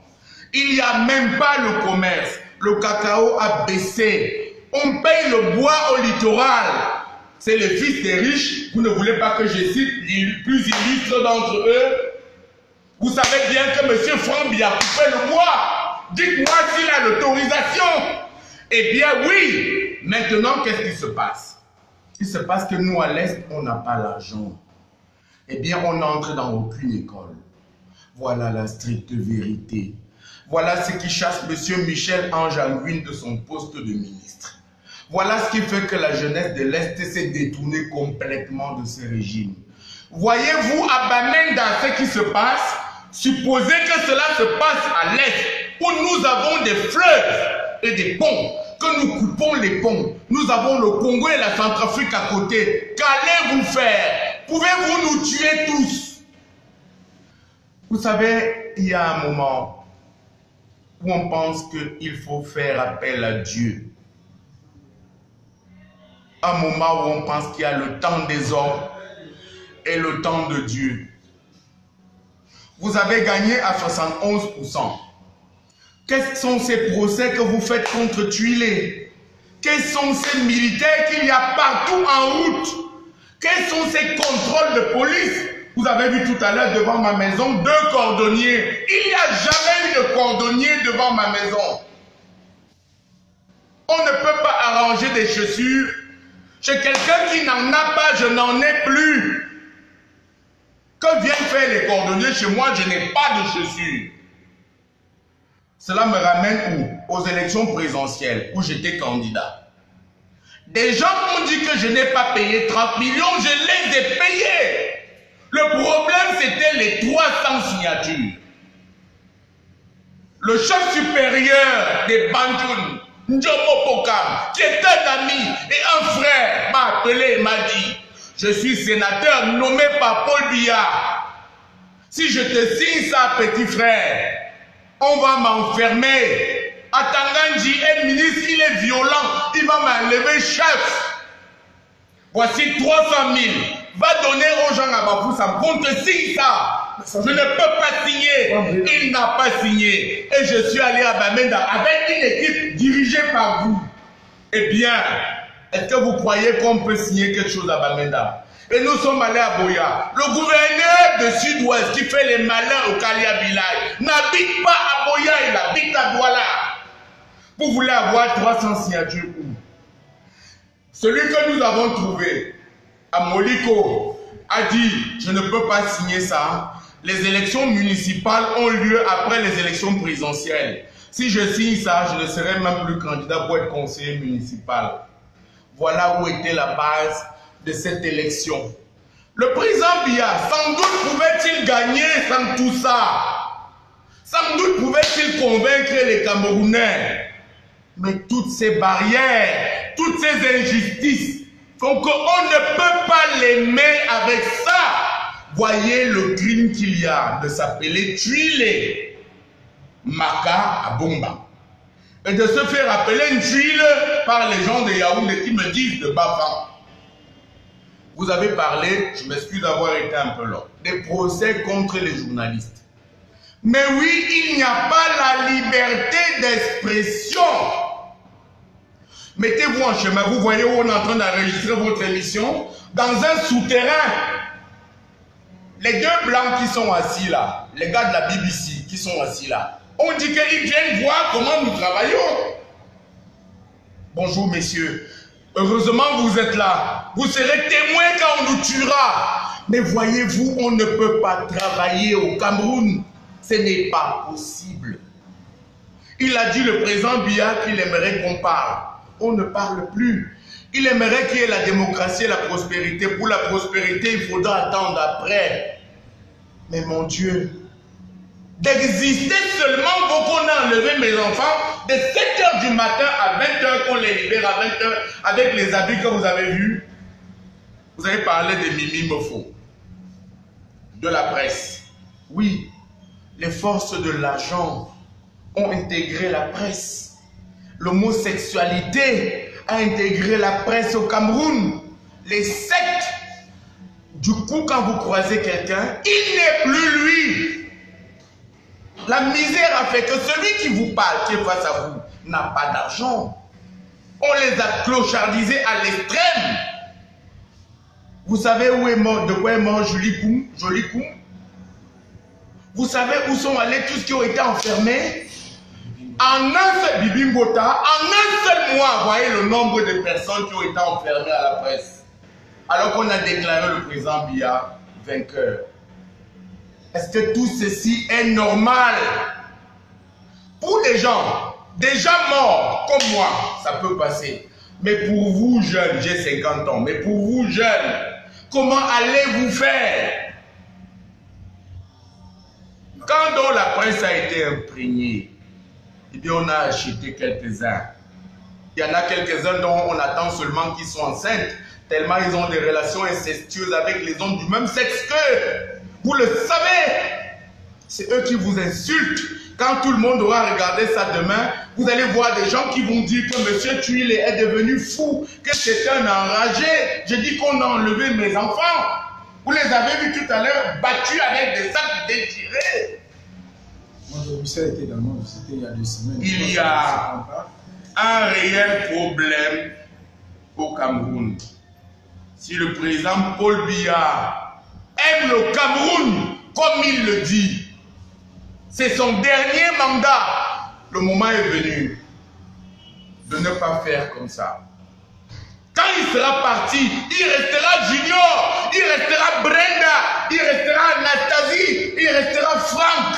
Il n'y a même pas le commerce. Le cacao a baissé. On paye le bois au littoral. C'est les fils des riches. Vous ne voulez pas que je cite les plus illustres d'entre eux? Vous savez bien que M. Franck Biya a coupé le bois. Dites-moi s'il a l'autorisation. Eh bien oui. Maintenant, qu'est-ce qui se passe? Il se passe que nous, à l'Est, on n'a pas l'argent. Eh bien, on n'entre dans aucune école. Voilà la stricte vérité. Voilà ce qui chasse M. Michel Ange Anguine de son poste de ministre. Voilà ce qui fait que la jeunesse de l'Est s'est détournée complètement de ce régime. Voyez-vous à Bamenda ce qui se passe? Supposez que cela se passe à l'Est. où nous avons des fleuves et des ponts, que nous coupons les ponts. Nous avons le Congo et la Centrafrique à côté. Qu'allez-vous faire? Pouvez-vous nous tuer tous? Vous savez, il y a un moment où on pense qu'il faut faire appel à Dieu. Un moment où on pense qu'il y a le temps des hommes et le temps de Dieu. Vous avez gagné à 71%. Quels sont ces procès que vous faites contre Tuilé? Quels sont ces militaires qu'il y a partout en route? Quels sont ces contrôles de police? Vous avez vu tout à l'heure devant ma maison 2 cordonniers. Il n'y a jamais eu de cordonnier devant ma maison. On ne peut pas arranger des chaussures chez quelqu'un qui n'en a pas, je n'en ai plus. Que viennent faire les cordonniers chez moi? Je n'ai pas de chaussures. Cela me ramène où? Aux élections présidentielles où j'étais candidat. Des gens m'ont dit que je n'ai pas payé 30 millions, je les ai payés. Le problème, c'était les 300 signatures. Le chef supérieur des Banjoun, Ndjomo Pokam, qui est un ami et un frère, m'a appelé et m'a dit: je suis sénateur nommé par Paul Biya. Si je te signe ça, petit frère, on va m'enfermer. Atanganji est ministre, il est violent, il va m'enlever chef. Voici 300 000. Va donner aux gens à Bafoussam. On te signe ça. Je ne peux pas signer. Il n'a pas signé. Et je suis allé à Bamenda avec une équipe dirigée par vous. Eh bien, est-ce que vous croyez qu'on peut signer quelque chose à Bamenda? Et nous sommes allés à Boya. Le gouverneur de Sud-Ouest qui fait les malins au Kalia Bilay n'habite pas à Boya, il habite à Douala. Vous voulez avoir 300 signatures où? Celui que nous avons trouvé à Moliko a dit: je ne peux pas signer ça. Les élections municipales ont lieu après les élections présidentielles. Si je signe ça, je ne serai même plus candidat pour être conseiller municipal. Voilà où était la base de cette élection. Le président Biya, sans doute pouvait-il gagner sans tout ça. Sans doute pouvait-il convaincre les Camerounais. Mais toutes ces barrières, toutes ces injustices font qu'on ne peut pas l'aimer avec ça. Voyez le crime qu'il y a de s'appeler Tuilé Maka à Bomba. Et de se faire appeler une tuile par les gens de Yaoundé qui me disent de Bafan. Vous avez parlé, je m'excuse d'avoir été un peu long, des procès contre les journalistes. Mais oui, il n'y a pas la liberté d'expression. Mettez-vous en chemin, vous voyez où on est en train d'enregistrer votre émission, dans un souterrain. Les 2 blancs qui sont assis là, les gars de la BBC qui sont assis là, on dit qu'ils viennent voir comment nous travaillons. Bonjour messieurs, heureusement vous êtes là. Vous serez témoins quand on nous tuera. Mais voyez-vous, on ne peut pas travailler au Cameroun. Ce n'est pas possible. Il a dit, le président Biya, qu'il aimerait qu'on parle. On ne parle plus. Il aimerait qu'il y ait la démocratie et la prospérité. Pour la prospérité, il faudra attendre après. Mais mon Dieu, d'exister seulement pour qu'on ait enlevé mes enfants de 7h du matin à 20h, qu'on les libère à 20h avec les habits que vous avez vus. Vous avez parlé de Mimi Mofo, de la presse. Oui, les forces de l'argent ont intégré la presse. L'homosexualité a intégré la presse au Cameroun. Les sectes. Du coup, quand vous croisez quelqu'un, il n'est plus lui. La misère a fait que celui qui vous parle, qui est face à vous, n'a pas d'argent. On les a clochardisés à l'extrême. Vous savez où est mort, de quoi est mort Jolie Koum? Vous savez où sont allés tous ceux qui ont été enfermés? En un seul Bibimbota, en un seul mois, voyez le nombre de personnes qui ont été enfermées à la presse. Alors qu'on a déclaré le président Biya vainqueur. Est-ce que tout ceci est normal? Pour des gens morts comme moi, ça peut passer. Mais pour vous jeunes, j'ai 50 ans, mais pour vous jeunes, comment allez-vous faire? Quand donc la presse a été imprégnée eh bien on a acheté quelques-uns. Il y en a quelques-uns dont on attend seulement qu'ils soient enceintes, tellement ils ont des relations incestueuses avec les hommes du même sexe que vous le savez. C'est eux qui vous insultent. Quand tout le monde aura regardé ça demain, vous allez voir des gens qui vont dire que M. Tuile est devenu fou, que c'est un enragé. Je dis qu'on a enlevé mes enfants. Vous les avez vus tout à l'heure battus avec des sacs déchirés. Moi, j'ai vu ça également, c'était il y a 2 semaines. Il y a un réel problème au Cameroun. Si le président Paul Biya aime le Cameroun comme il le dit, c'est son dernier mandat. Le moment est venu de ne pas faire comme ça. Quand il sera parti, il restera Junior, il restera Brenda, il restera Anastasie, il restera Franck.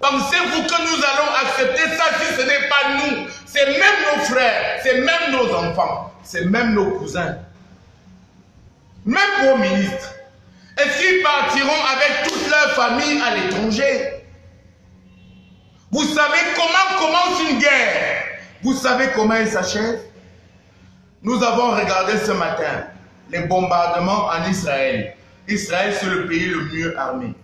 Pensez-vous que nous allons accepter ça si ce n'est pas nous? C'est même nos frères, c'est même nos enfants, c'est même nos cousins, même vos ministres. Est-ce qu'ils partiront avec toute leur famille à l'étranger? Vous savez comment commence une guerre? Vous savez comment elle s'achève? Nous avons regardé ce matin les bombardements en Israël. Israël, c'est le pays le mieux armé.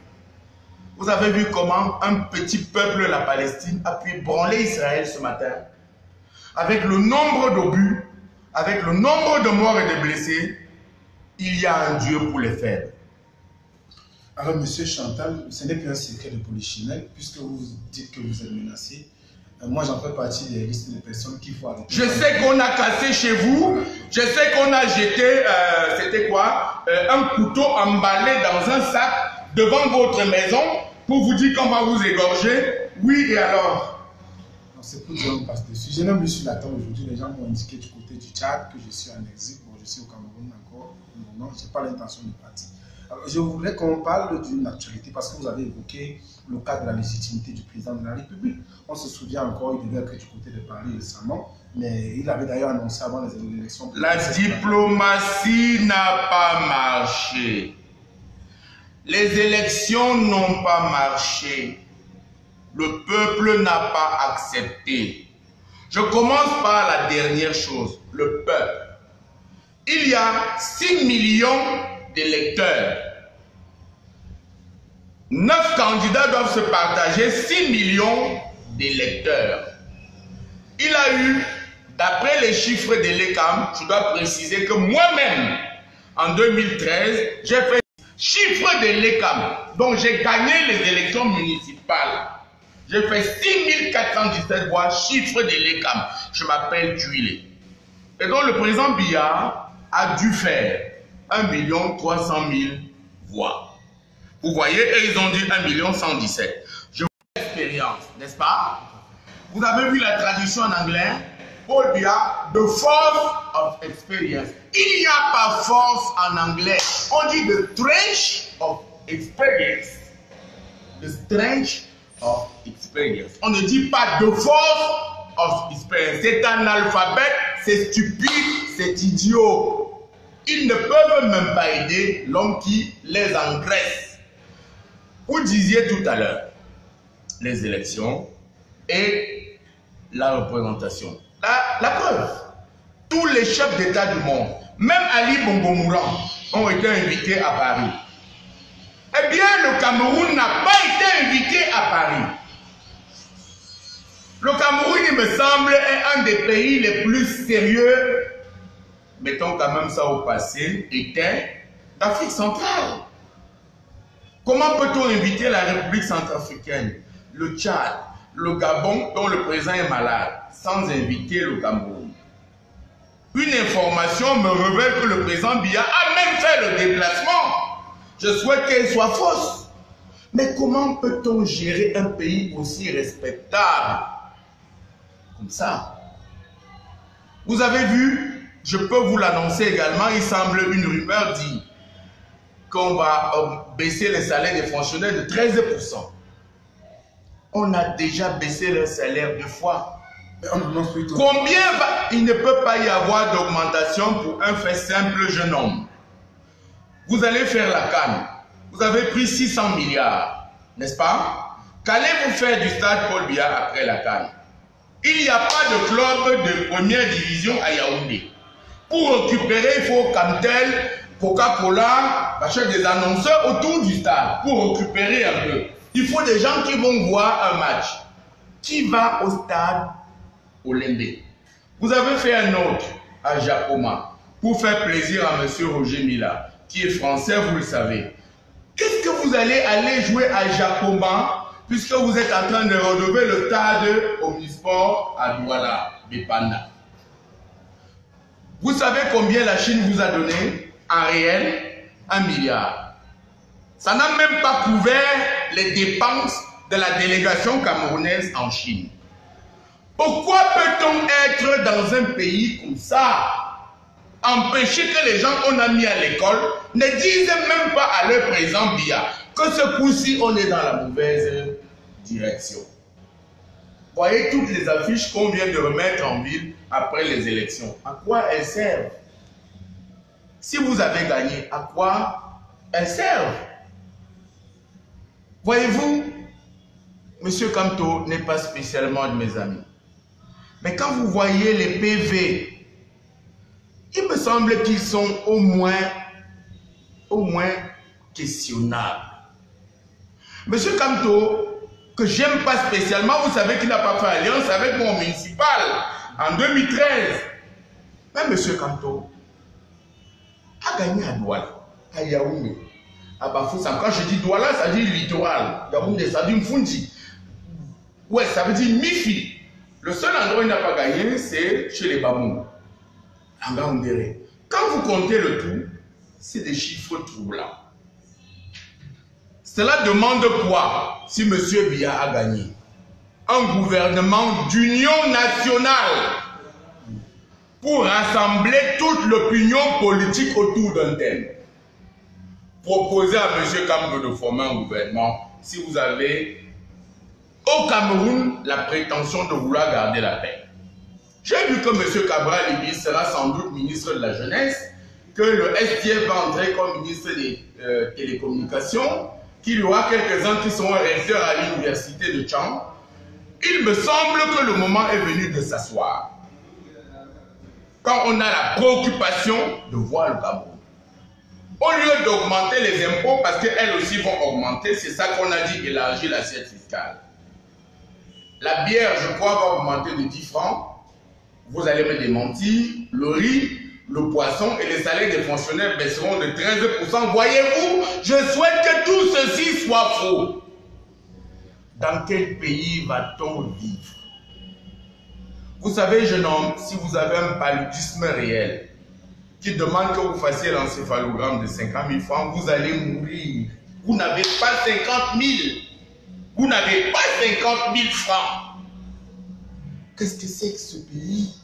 Vous avez vu comment un petit peuple, la Palestine, a pu branler Israël ce matin? Avec le nombre d'obus, avec le nombre de morts et de blessés, il y a un Dieu pour les faibles. Alors, monsieur Chantal, ce n'est plus un secret de polichinelle, puisque vous dites que vous êtes menacé. Moi, j'en fais partie des listes de personnes qu'il faut arrêter. Je sais qu'on a cassé chez vous, je sais qu'on a jeté, c'était quoi, un couteau emballé dans un sac devant votre maison pour vous dire qu'on va vous égorger. Oui, et alors? C'est pour dire qu'on passe dessus. Je n'ai plus sur la table aujourd'hui. Les gens m'ont indiqué du côté du Tchad que je suis en exil. Bon, je suis au Cameroun encore. Non, je n'ai pas l'intention de partir. Alors, je voudrais qu'on parle d'une actualité parce que vous avez évoqué le cas de la légitimité du président de la République. On se souvient encore, il devait être du côté de Paris récemment, mais il avait d'ailleurs annoncé avant les élections. La diplomatie n'a pas marché. Les élections n'ont pas marché. Le peuple n'a pas accepté. Je commence par la dernière chose, le peuple. Il y a 6 millions d'électeurs. 9 candidats doivent se partager 6 millions d'électeurs. Il a eu, d'après les chiffres de l'ECAM, je dois préciser que moi-même, en 2013, j'ai fait chiffres de l'ECAM. Donc j'ai gagné les élections municipales. J'ai fait 6417 voix, chiffre de l'ECAM. Je m'appelle Tuile. Et donc le président Biya a dû faire 1 300 000 voix. Vous voyez, et ils ont dit 1 117 000. Je vous ai l'expérience, n'est-ce pas? Vous avez vu la traduction en anglais? Paul Biya, the force of experience. Il n'y a pas force en anglais. On dit the strength of experience. The strength of experience. On ne dit pas the force of experience. C'est un alphabet, c'est stupide, c'est idiot. Ils ne peuvent même pas aider l'homme qui les engraisse. Vous disiez tout à l'heure, les élections et la représentation. La preuve, tous les chefs d'État du monde, même Ali Bongo Mourant, ont été invités à Paris. Eh bien, le Cameroun n'a pas été invité à Paris. Le Cameroun, il me semble, est un des pays les plus sérieux, mettons quand même ça au passé, était d'Afrique centrale. Comment peut-on inviter la République centrafricaine, le Tchad, le Gabon, dont le président est malade, sans inviter le Cameroun? Une information me révèle que le président Biya a même fait le déplacement. Je souhaite qu'elle soit fausse. Mais comment peut-on gérer un pays aussi respectable comme ça? Vous avez vu, je peux vous l'annoncer également, il semble une rumeur dit qu'on va baisser les salaires des fonctionnaires de 13%. On a déjà baissé leur salaire 2 fois. Combien il ne peut pas y avoir d'augmentation pour un fait simple jeune homme? Vous allez faire la canne. Vous avez pris 600 milliards, n'est-ce pas? Qu'allez-vous faire du stade Paul Biya après la CAN? Il n'y a pas de club de première division à Yaoundé. Pour récupérer, il faut Camtel, Coca-Cola, acheter des annonceurs autour du stade pour récupérer un peu. Il faut des gens qui vont voir un match. Qui va au stade Olympique? Vous avez fait un autre à Jacoma pour faire plaisir à M. Roger Mila, qui est français, vous le savez. Qu'est-ce que vous allez jouer à Jacoma puisque vous êtes en train de relever le stade Omnisport à Douala, Bépanda? Vous savez combien la Chine vous a donné? En réel, 1 milliard. Ça n'a même pas couvert les dépenses de la délégation camerounaise en Chine. Pourquoi peut-on être dans un pays comme ça, empêcher que les gens qu'on a mis à l'école ne disent même pas à leur président Biya que ce coup-ci, on est dans la mauvaise direction? Voyez toutes les affiches qu'on vient de remettre en ville après les élections. À quoi elles servent? Si vous avez gagné, à quoi elles servent? Voyez-vous, M. Kamto n'est pas spécialement de mes amis. Mais quand vous voyez les PV, il me semble qu'ils sont au moins questionnables. M. Kamto, que j'aime pas spécialement, vous savez qu'il n'a pas fait alliance avec mon municipal en 2013. Mais M. Kamto a gagné à Douala, à Yaoundé, à Bafoussam. Quand je dis Douala, ça dit littoral. Yaoundé, ça dit Mfundi. Ouais, ça veut dire Mifi. Le seul endroit où il n'a pas gagné, c'est chez les Bamou, en Gaoundéré. Quand vous comptez le tout, c'est des chiffres troublants. Cela demande quoi si M. Biya a gagné? Un gouvernement d'union nationale pour rassembler toute l'opinion politique autour d'un thème. Proposer à M. Kamto de former un gouvernement si vous avez au Cameroun la prétention de vouloir garder la paix. J'ai vu que M. Cabral Libis sera sans doute ministre de la Jeunesse, que le STF va entrer comme ministre des Télécommunications, qu'il y aura quelques-uns qui seront recteurs à l'université de Tchang. Il me semble que le moment est venu de s'asseoir. Quand on a la préoccupation de voir le Cameroun. Au lieu d'augmenter les impôts, parce qu'elles aussi vont augmenter, c'est ça qu'on a dit, élargir l'assiette fiscale. La bière, je crois, va augmenter de 10 francs. Vous allez me démentir. Le riz, le poisson et les salaires des fonctionnaires baisseront de 13%. Voyez-vous, je souhaite que tout ceci soit faux. Dans quel pays va-t-on vivre? Vous savez, jeune homme, si vous avez un paludisme réel qui demande que vous fassiez l'encéphalogramme de 50 000 francs, vous allez mourir. Vous n'avez pas 50 000. Vous n'avez pas 50 000 francs. Qu'est-ce que c'est que ce pays?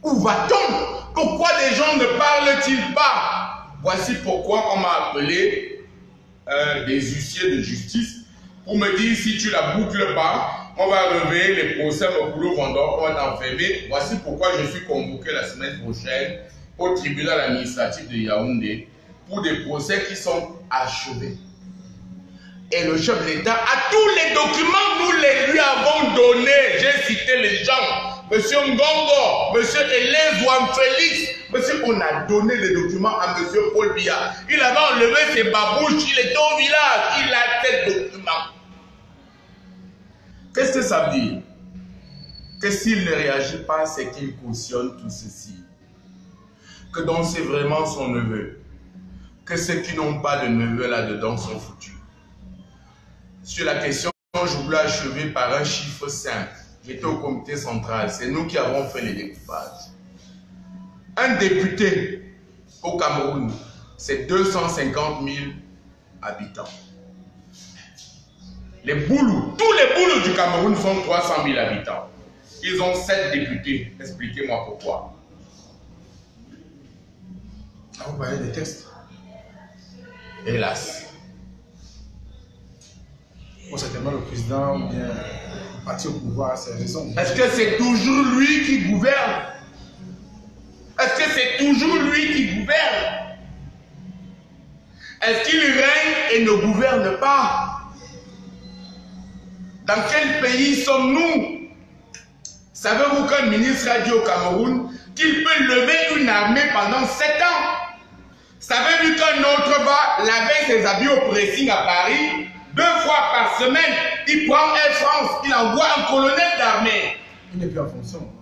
Où va-t-on? Pourquoi les gens ne parlent-ils pas? Voici pourquoi on m'a appelé des huissiers de justice pour me dire si tu la boucles pas, on va lever les procès au boulot vendeur, on va t'enfermer. Voici pourquoi je suis convoqué la semaine prochaine au tribunal administratif de Yaoundé pour des procès qui sont achevés. Et le chef de l'État, à tous les documents, nous les lui avons donnés. J'ai cité les gens, M. Ngongo, M. Hélène Zouam Félix, on a donné les documents à M. Paul Biya. Il avait enlevé ses babouches, il était au village, il a ces documents. Qu'est-ce que ça veut dire? Que s'il ne réagit pas, c'est qu'il cautionne tout ceci. Que donc c'est vraiment son neveu. Que ceux qui n'ont pas de neveu là-dedans sont foutus. Sur la question, je voulais achever par un chiffre simple. J'étais au comité central. C'est nous qui avons fait les découpages. Un député au Cameroun, c'est 250 000 habitants. Les Boulous, tous les Boulous du Cameroun sont 300 000 habitants. Ils ont 7 députés. Expliquez-moi pourquoi. Ah, vous voyez les textes. Hélas. Bon, certainement le président ou bien le parti au pouvoir, c'est raison. Est-ce que c'est toujours lui qui gouverne? Est-ce que c'est toujours lui qui gouverne? Est-ce qu'il règne et ne gouverne pas? Dans quel pays sommes-nous? Savez-vous qu'un ministre a dit au Cameroun qu'il peut lever une armée pendant 7 ans? Savez-vous qu'un autre va laver ses habits au pressing à Paris 2 fois par semaine? Il prend Air France, il envoie un colonel d'armée. Il n'est plus en fonction.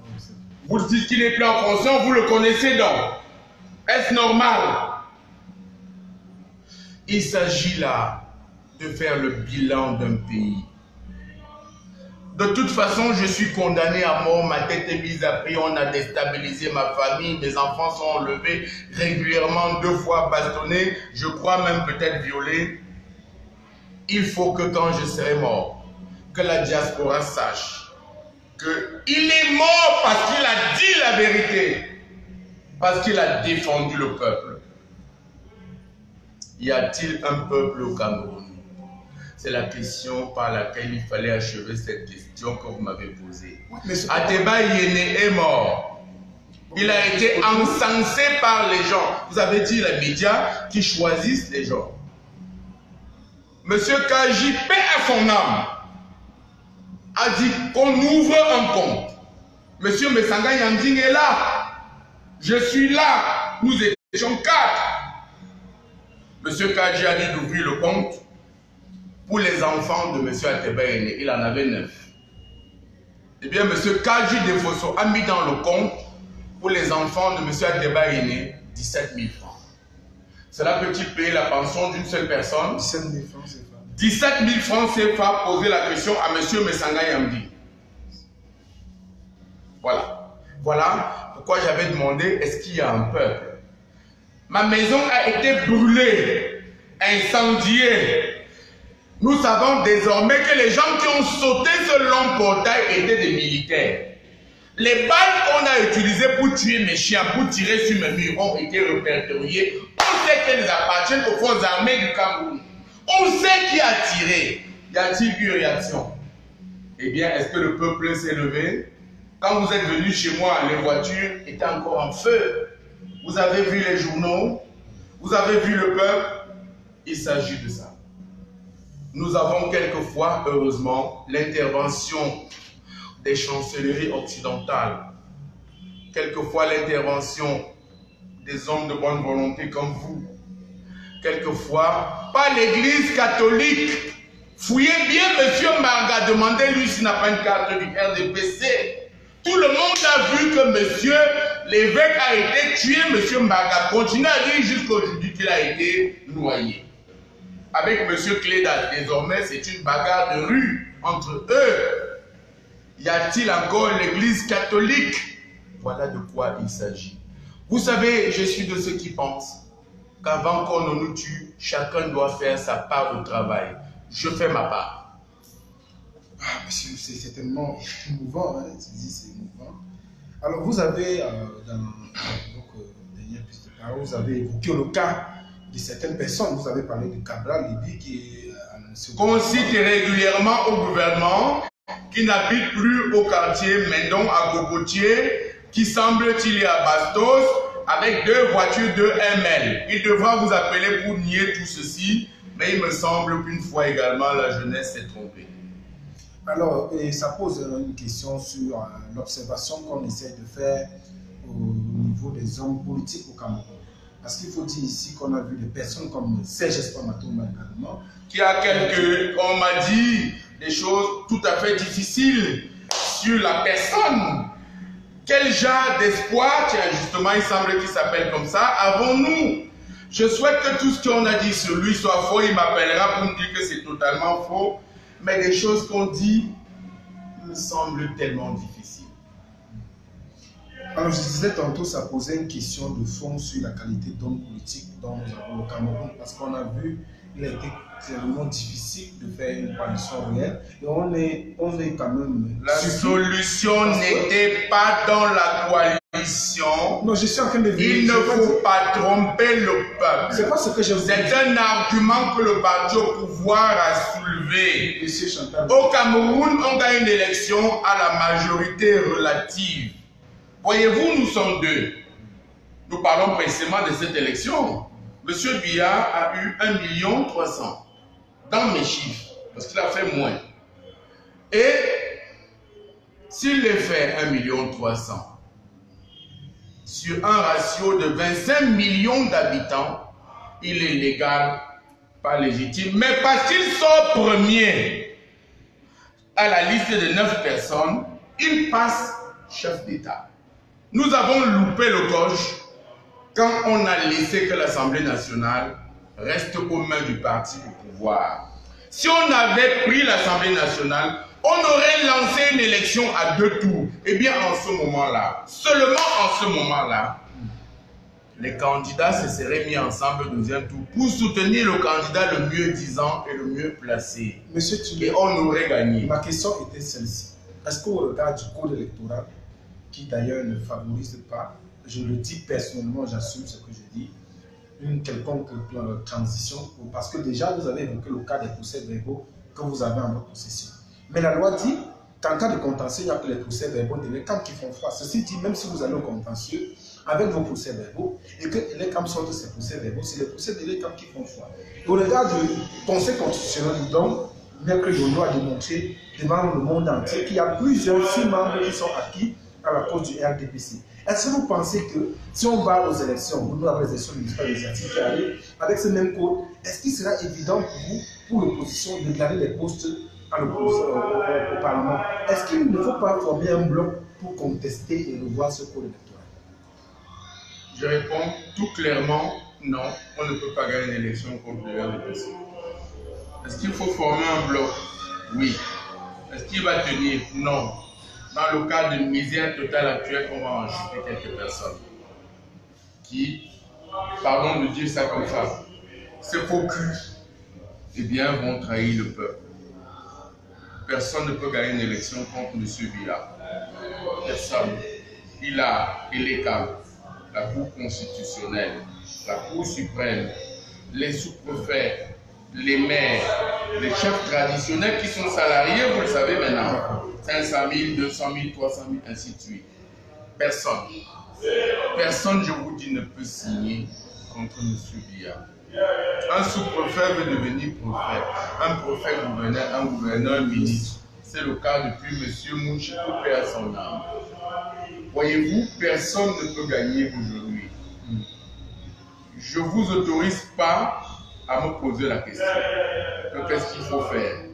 Vous dites qu'il n'est plus en fonction, vous le connaissez donc. Est-ce normal? Il s'agit là de faire le bilan d'un pays. De toute façon, je suis condamné à mort, ma tête est mise à prix, on a déstabilisé ma famille, mes enfants sont enlevés régulièrement, 2 fois bastonnés, je crois même peut-être violés. Il faut que quand je serai mort, que la diaspora sache qu'il est mort parce qu'il a dit la vérité, parce qu'il a défendu le peuple. Y a-t-il un peuple au Cameroun? C'est la question par laquelle il fallait achever cette question que vous m'avez posée. Ateba Yéné est mort. Il a été encensé par les gens. Vous avez dit les médias qui choisissent les gens. Monsieur Kaji, paix à son âme, a dit qu'on ouvre un compte. Monsieur Mesanga Yanding est là. Je suis là. Nous étions 4. Monsieur Kaji a dit d'ouvrir le compte pour les enfants de monsieur Ateba Yéné. Il en avait 9. Eh bien, monsieur Kaji Defosso a mis dans le compte pour les enfants de monsieur Ateba Yéné 17 000 francs. Cela peut-il payer la pension d'une seule personne? 17 000 francs CFA. 17 000 francs CFA, poser la question à monsieur Mesanga Yamdi. Voilà. Voilà pourquoi j'avais demandé, est-ce qu'il y a un peuple? Ma maison a été brûlée, incendiée. Nous savons désormais que les gens qui ont sauté ce long portail étaient des militaires. Les balles qu'on a utilisées pour tuer mes chiens, pour tirer sur mes murs, ont été répertoriées. On sait qu'elles appartiennent aux forces armées du Cameroun. On sait qui a tiré. Y a-t-il eu réaction? Eh bien, est-ce que le peuple s'est levé? Quand vous êtes venu chez moi, les voitures étaient encore en feu. Vous avez vu les journaux? Vous avez vu le peuple? Il s'agit de ça. Nous avons quelquefois, heureusement, l'intervention des chancelleries occidentales. Quelquefois l'intervention des hommes de bonne volonté comme vous. Quelquefois, pas l'église catholique. Fouillez bien monsieur Marga, demandez-lui s'il n'a pas une carte du RDPC. Tout le monde a vu que monsieur l'évêque a été tué, monsieur Marga. Continuez à dire jusqu'aujourd'hui qu'il a été noyé. Avec monsieur Cléda, désormais c'est une bagarre de rue entre eux. Y a-t-il encore l'église catholique? Voilà de quoi il s'agit. Vous savez, je suis de ceux qui pensent qu'avant qu'on ne nous tue, chacun doit faire sa part de travail. Je fais ma part. Ah, monsieur, c'est tellement émouvant, hein? C'est émouvant. Alors, vous avez, dans votre dernière piste de parole, vous avez évoqué le cas de certaines personnes. Vous avez parlé de Cabral Libye qui est annoncé. Qu'on cite régulièrement au gouvernement, qui n'habite plus au quartier Mendon à Cocotier, qui semble-t-il est à Bastos, avec 2 voitures de ML. Il devra vous appeler pour nier tout ceci, mais il me semble qu'une fois également, la jeunesse s'est trompée. Alors, ça pose une question sur l'observation qu'on essaie de faire au niveau des hommes politiques au Cameroun. Parce qu'il faut dire ici qu'on a vu des personnes comme Serge Espoir Matomba également. Qui a quelques, on m'a dit, des choses tout à fait difficiles sur la personne. Quel genre d'espoir, tiens justement il semble qu'il s'appelle comme ça, avons-nous? Je souhaite que tout ce qu'on a dit sur lui soit faux, il m'appellera pour me dire que c'est totalement faux, mais les choses qu'on dit me semblent tellement difficiles. Alors je disais tantôt, ça posait une question de fond sur la qualité d'homme politique dont nous avons au Cameroun, parce qu'on a vu, il a été clairement difficile de faire une coalition réelle, et on est quand même... La solution n'était pas dans la coalition. Non, je suis en train de vérifier. Il ne faut pas tromper le peuple. C'est pas ce que je vous dis. C'est un argument que le parti au pouvoir a soulevé. Monsieur Chantal. Au Cameroun, on gagne une élection à la majorité relative. Voyez-vous, nous sommes 2. Nous parlons précisément de cette élection. Monsieur Biya a eu 1 300 000 dans mes chiffres, parce qu'il a fait moins. Et s'il les fait 1,3 million sur un ratio de 25 millions d'habitants, il est légal, pas légitime, mais parce qu'il sort premier à la liste de 9 personnes, il passe chef d'État. Nous avons loupé le coche quand on a laissé que l'Assemblée nationale reste aux mains du parti au pouvoir. Si on avait pris l'Assemblée nationale, on aurait lancé une élection à 2 tours. Eh bien, en ce moment-là, seulement en ce moment-là, les candidats se seraient mis ensemble au 2e tour pour soutenir le candidat le mieux disant et le mieux placé. Monsieur Tulé, et on aurait gagné. Ma question était celle-ci. Est-ce qu'au regard du code électoral, qui d'ailleurs ne favorise pas, je le dis personnellement, j'assume ce que je dis, une quelconque transition, parce que déjà vous avez évoqué le cas des procès-verbaux que vous avez en votre possession. Mais la loi dit qu'en cas de contentieux, il n'y a que les procès-verbaux de l'ECAM qui font foi. Ceci dit, même si vous allez au contentieux avec vos procès-verbaux et que l'ECAM sorte de ces procès-verbaux, c'est les procès de l'ECAM qui font foi. Au regard du Conseil constitutionnel, donc, Maître Yono a démontré devant le monde entier qu'il y a plusieurs 6 membres qui sont acquis à la cause du RDPC. Est-ce que vous pensez que si on va aux élections, vous avez les élections municipales législatives qui arrivent, avec ce même code, est-ce qu'il sera évident pour vous, pour l'opposition, de garder les postes au Parlement? Est-ce qu'il ne faut pas former un bloc pour contester et revoir ce code électoral? Je réponds tout clairement, non, on ne peut pas gagner une élection contre le RDPC. Est-ce qu'il faut former un bloc? Oui. Est-ce qu'il va tenir? Non. Dans le cas d'une misère totale actuelle, on va en chuter quelques personnes qui, pardon de dire ça comme ça, se faux cul, eh bien, vont trahir le peuple. Personne ne peut gagner une élection contre M. Villa. Personne. Il a l'ECAM, la Cour constitutionnelle, la Cour suprême, les sous-préfets, les maires, les chefs traditionnels qui sont salariés, vous le savez maintenant, 500 000, 200 000, 300 000, ainsi de suite. Personne. Personne, je vous dis, ne peut signer contre M. Biya. Un sous-préfet veut devenir prophète, un prophète gouverneur, un gouverneur ministre. C'est le cas depuis M. Mouchi, pour paix à son âme. Voyez-vous, personne ne peut gagner aujourd'hui. Je ne vous autorise pas à me poser la question. Qu'est-ce qu'il faut faire?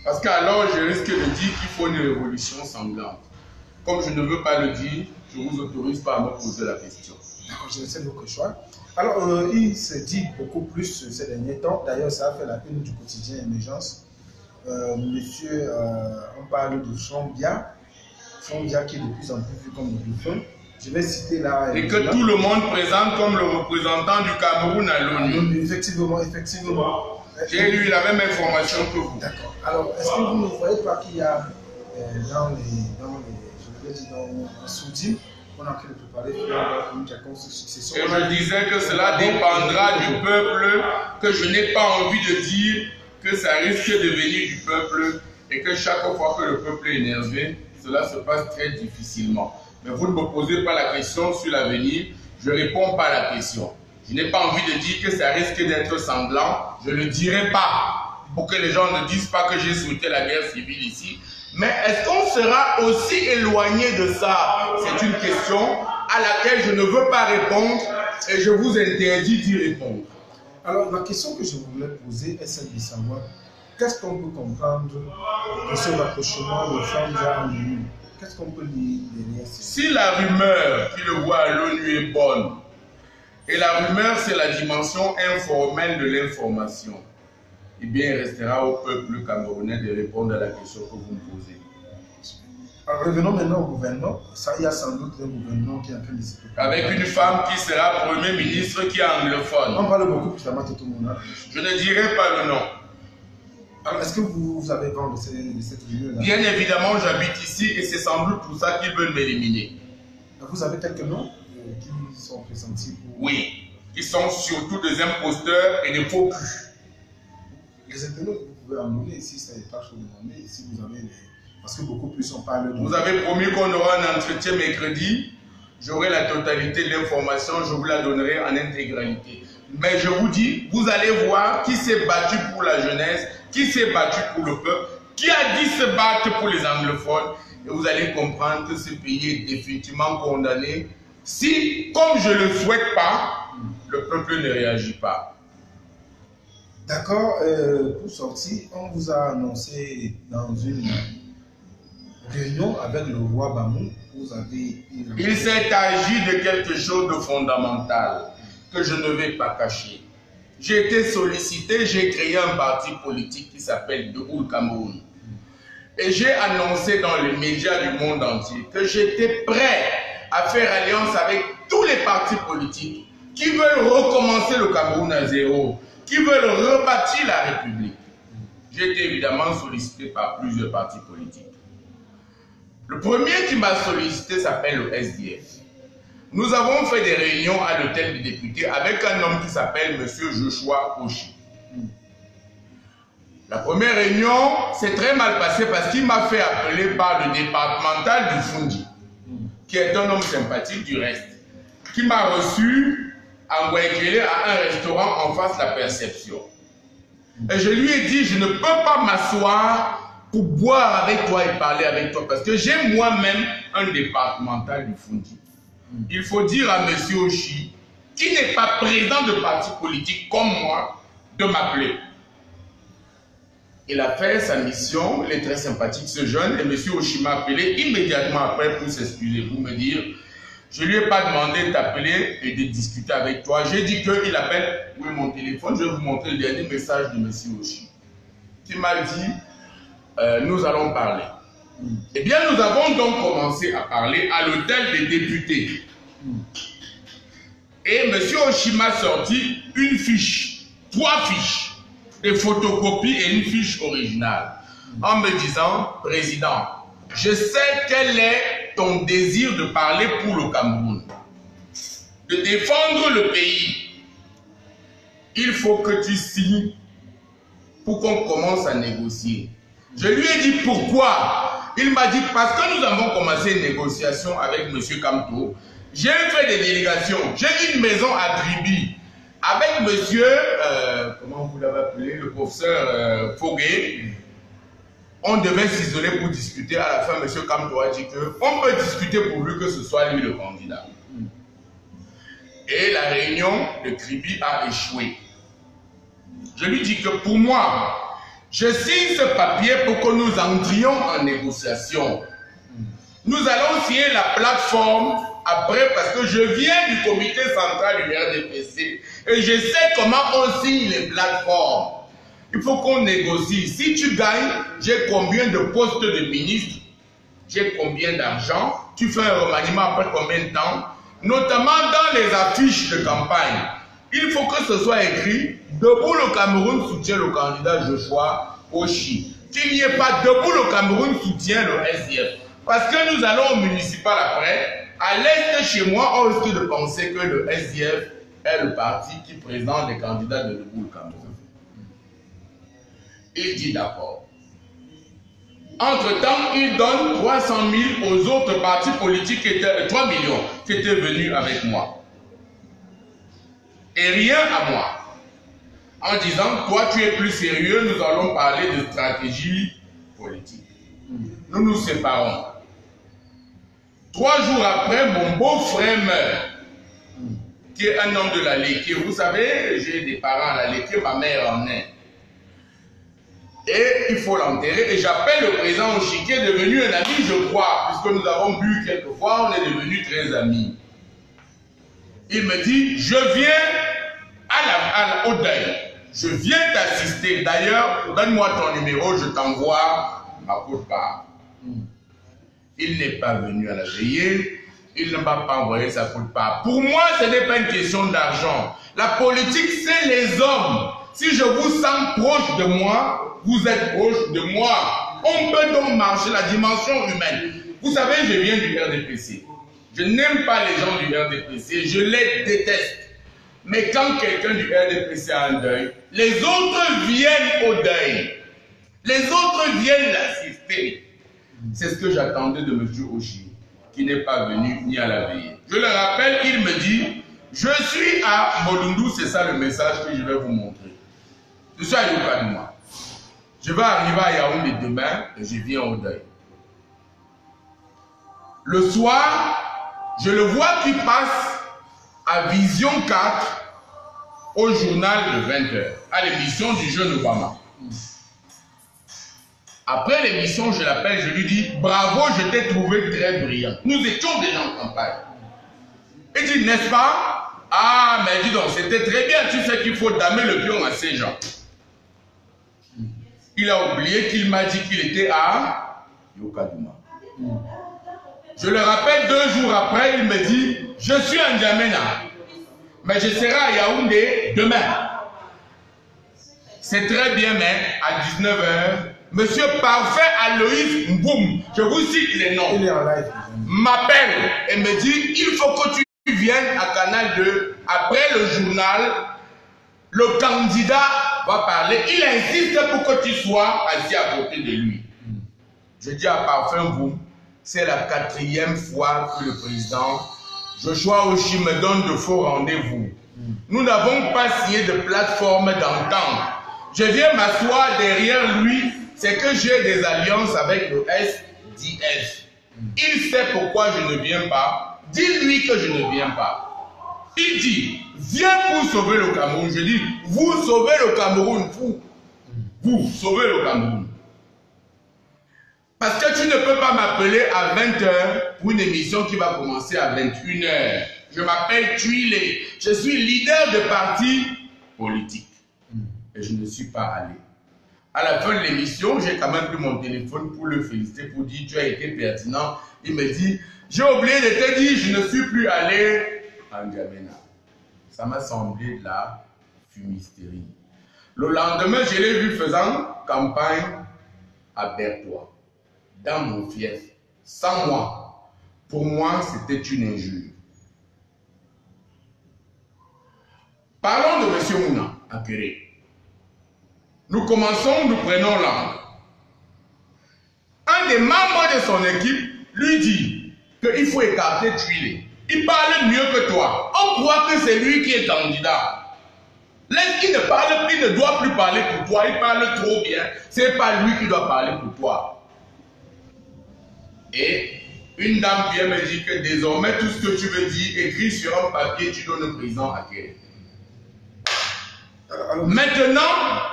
Parce qu'alors, je risque de dire qu'il faut une révolution sanglante. Comme je ne veux pas le dire, je ne vous autorise pas à me poser la question. D'accord, je laisse votre choix. Alors, il se dit beaucoup plus ces derniers temps. D'ailleurs, ça a fait la une du quotidien Émergence. Monsieur, on parle de Chambia. Chambia qui est de plus en plus vu comme le bouffon. Je vais citer là. Et que tout le monde présente comme le représentant du Cameroun à l'ONU. Effectivement, effectivement. J'ai eu la même information que vous. D'accord. Alors, est-ce que vous ne voyez pas qu'il y a dans Soudi, on a pu le préparer une quelconque succession? Et je disais que cela dépendra du peuple, que je n'ai pas envie de dire que ça risque de venir du peuple et que chaque fois que le peuple est énervé, cela se passe très difficilement. Mais vous ne me posez pas la question sur l'avenir, je ne réponds pas à la question. Je n'ai pas envie de dire que ça risque d'être sanglant, je ne le dirai pas, pour que les gens ne disent pas que j'ai souhaité la guerre civile ici. Mais est-ce qu'on sera aussi éloigné de ça? C'est une question à laquelle je ne veux pas répondre et je vous interdis d'y répondre. Alors, la question que je voulais poser est celle de savoir qu'est-ce qu'on peut comprendre de ce rapprochement de Chambia à l'ONU? Qu'est-ce qu'on peut lire derrière ça? Si la rumeur qui le voit à l'ONU est bonne, et la rumeur c'est la dimension informelle de l'information, eh bien il restera au peuple camerounais de répondre à la question que vous me posez. Alors revenons maintenant au gouvernement. Ça, il y a sans doute un gouvernement qui est en train de se préparer. Avec une femme qui sera Premier ministre qui est anglophone. On parle beaucoup plus d'Amato Tomouna. Je ne dirai pas le nom. Alors est-ce que vous avez vent de cette rumeur-là? Bien évidemment, j'habite ici et c'est sans doute pour ça qu'ils veulent m'éliminer. Vous avez quelques noms qui sont pressentis pour... Oui, qui sont surtout des imposteurs et des faux culs. Les internautes, vous pouvez en donner si ça n'est pas chaud de demander, si vous avez les... Parce que beaucoup plus on parle de... Vous avez promis qu'on aura un entretien mercredi. J'aurai la totalité de l'information, je vous la donnerai en intégralité. Mais je vous dis, vous allez voir qui s'est battu pour la jeunesse, qui s'est battu pour le peuple, qui a dit se battre pour les anglophones. Et vous allez comprendre que ce pays est définitivement condamné si, comme je ne le souhaite pas, le peuple ne réagit pas. D'accord, pour sortir, on vous a annoncé dans une réunion avec le roi Bamou, vous avez... Il s'est agi de quelque chose de fondamental que je ne vais pas cacher. J'ai été sollicité, j'ai créé un parti politique qui s'appelle Debout le Cameroun. Et j'ai annoncé dans les médias du monde entier que j'étais prêt à faire alliance avec tous les partis politiques qui veulent recommencer le Cameroun à zéro, qui veulent rebâtir la République. J'ai été évidemment sollicité par plusieurs partis politiques. Le premier qui m'a sollicité s'appelle le SDF. Nous avons fait des réunions à l'hôtel des députés avec un homme qui s'appelle M. Joshua Oshi. La première réunion s'est très mal passée parce qu'il m'a fait appeler par le départemental du Fundi, qui est un homme sympathique du reste, qui m'a reçu à Ngouekele à un restaurant en face de la Perception. Et je lui ai dit, je ne peux pas m'asseoir pour boire avec toi et parler avec toi parce que j'ai moi-même un départemental du Fundi. Il faut dire à M. Oshi, qui n'est pas président de parti politique comme moi, de m'appeler. Il a fait sa mission, il est très sympathique ce jeune, et M. Oshi m'a appelé immédiatement après pour s'excuser, pour me dire, je ne lui ai pas demandé de t'appeler et de discuter avec toi. J'ai dit qu'il appelle, oui, mon téléphone, je vais vous montrer le dernier message de M. Oshi, qui m'a dit, nous allons parler. Eh bien, nous avons donc commencé à parler à l'hôtel des députés. Et M. Oshi m'a sorti une fiche, 3 fiches, des photocopies et une fiche originale, en me disant, Président, je sais quel est ton désir de parler pour le Cameroun, de défendre le pays. Il faut que tu signes pour qu'on commence à négocier. Je lui ai dit pourquoi. Il m'a dit parce que nous avons commencé une négociation avec M. Kamto. J'ai fait des délégations. J'ai une maison à Tribi avec monsieur, comment vous l'avez appelé, le professeur Foguet. On devait s'isoler pour discuter. À la fin, M. Kamto a dit qu'on peut discuter pourvu que ce soit lui le candidat. Et la réunion de Tribi a échoué. Je lui dis que pour moi, je signe ce papier pour que nous entrions en négociation. Nous allons signer la plateforme après parce que je viens du comité central du RDPC et je sais comment on signe les plateformes. Il faut qu'on négocie. Si tu gagnes, j'ai combien de postes de ministre, j'ai combien d'argent, tu fais un remaniement après combien de temps, notamment dans les affiches de campagne. Il faut que ce soit écrit « Debout le Cameroun soutient le candidat Joshua Oshi ». Qu'il n'y ait pas « Debout le Cameroun soutient le SDF ». Parce que nous allons au municipal après. À l'est de chez moi, on risque de penser que le SDF est le parti qui présente les candidats de Debout le Cameroun. Il dit d'accord. Entre-temps, il donne 300 000 aux autres partis politiques, qui étaient, 3 millions, qui étaient venus avec moi. Et rien à moi. En disant, toi tu es plus sérieux, nous allons parler de stratégie politique. Nous nous séparons. 3 jours après, mon beau-frère meurt, qui est un homme de la Léké. Vous savez, j'ai des parents à la Léké, ma mère en est. Et il faut l'enterrer. Et j'appelle le président Oshi, qui est devenu un ami, je crois, puisque nous avons bu quelques fois, on est devenus très amis. Il me dit, je viens au deuil. Je viens t'assister. D'ailleurs, donne-moi ton numéro, je t'envoie ma quote-part. Il n'est pas venu à la veillée. Il ne m'a pas envoyé sa quote-part. Pour moi, ce n'est pas une question d'argent. La politique, c'est les hommes. Si je vous sens proche de moi, vous êtes proche de moi. On peut donc marcher la dimension humaine. Vous savez, je viens du RDPC. Je n'aime pas les gens du RDPC. Je les déteste. Mais quand quelqu'un du RDPC a un deuil, les autres viennent au deuil. Les autres viennent l'assister. C'est ce que j'attendais de M. Oshi, qui n'est pas venu ni à la veillée. Je le rappelle, il me dit, je suis à Molundu, c'est ça le message que je vais vous montrer. Je suis à Yokadouma. Je vais arriver à Yaoundé demain et je viens au deuil. Le soir, je le vois qui passe à Vision 4 au journal de 20h, à l'émission du jeune Obama. Après l'émission, je l'appelle, je lui dis « Bravo, je t'ai trouvé très brillant. » Nous étions déjà en campagne. Il dit « N'est-ce pas? Ah, mais dis donc, c'était très bien. Tu sais qu'il faut damer le pion à ces gens. » Il a oublié qu'il m'a dit qu'il était à Yokadouma. Je le rappelle 2 jours après, il me dit « Je suis en N'Djamena, mais je serai à Yaoundé demain. » C'est très bien, mais à 19h, Monsieur Parfait Aloïs Mboum, je vous cite les noms, m'appelle et me dit « Il faut que tu viennes à Canal 2. Après le journal, le candidat va parler. Il insiste pour que tu sois assis à côté de lui. » Je dis à Parfait Mboum, c'est la 4e fois que le président Joshua Oshi me donne de faux rendez-vous. Nous n'avons pas signé de plateforme d'entente. Je viens m'asseoir derrière lui, c'est que j'ai des alliances avec le SDF. Il sait pourquoi je ne viens pas. Dis-lui que je ne viens pas. Il dit, viens pour sauver le Cameroun. Je dis, vous sauvez le Cameroun, vous sauvez le Cameroun. Parce que tu ne peux pas m'appeler à 20h pour une émission qui va commencer à 21h. Je m'appelle Tuilé. Je suis leader de parti politique. Et je ne suis pas allé. À la fin de l'émission, j'ai quand même pris mon téléphone pour le féliciter, pour dire tu as été pertinent. Il me dit, j'ai oublié de te dire, je ne suis plus allé à N'Djamena. Ça m'a semblé de la fumisterie. Le lendemain, je l'ai vu faisant campagne à Bertois, dans mon fief, sans moi. Pour moi, c'était une injure. Parlons de M. Mouna Akere. Nous commençons, nous prenons langue. Un des membres de son équipe lui dit qu'il faut écarter Tuilé. Il parle mieux que toi. On croit que c'est lui qui est candidat. Laisse-qu'il ne parle plus, il ne doit plus parler pour toi. Il parle trop bien. C'est pas lui qui doit parler pour toi. Et une dame vient me dire que désormais, tout ce que tu veux dire, écrit sur un papier, tu donnes au président Akere. Maintenant,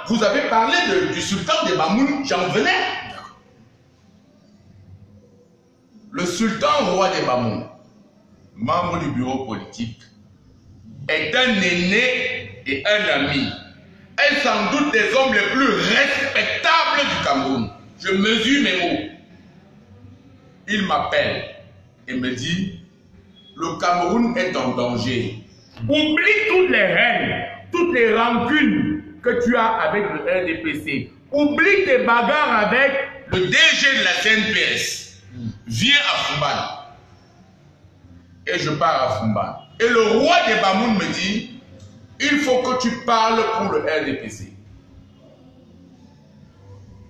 vous avez parlé du sultan de Bamoun, j'en venais. Le sultan roi de Bamoun, membre du bureau politique, est un aîné et un ami. Est sans doute des hommes les plus respectables du Cameroun. Je mesure mes mots. Il m'appelle et me dit, le Cameroun est en danger. Oublie toutes les haines, toutes les rancunes que tu as avec le RDPC. Oublie tes bagarres avec le DG de la CNPS. Viens à Fumban. Et je pars à Fumban. Et le roi des Bamoun me dit, il faut que tu parles pour le RDPC.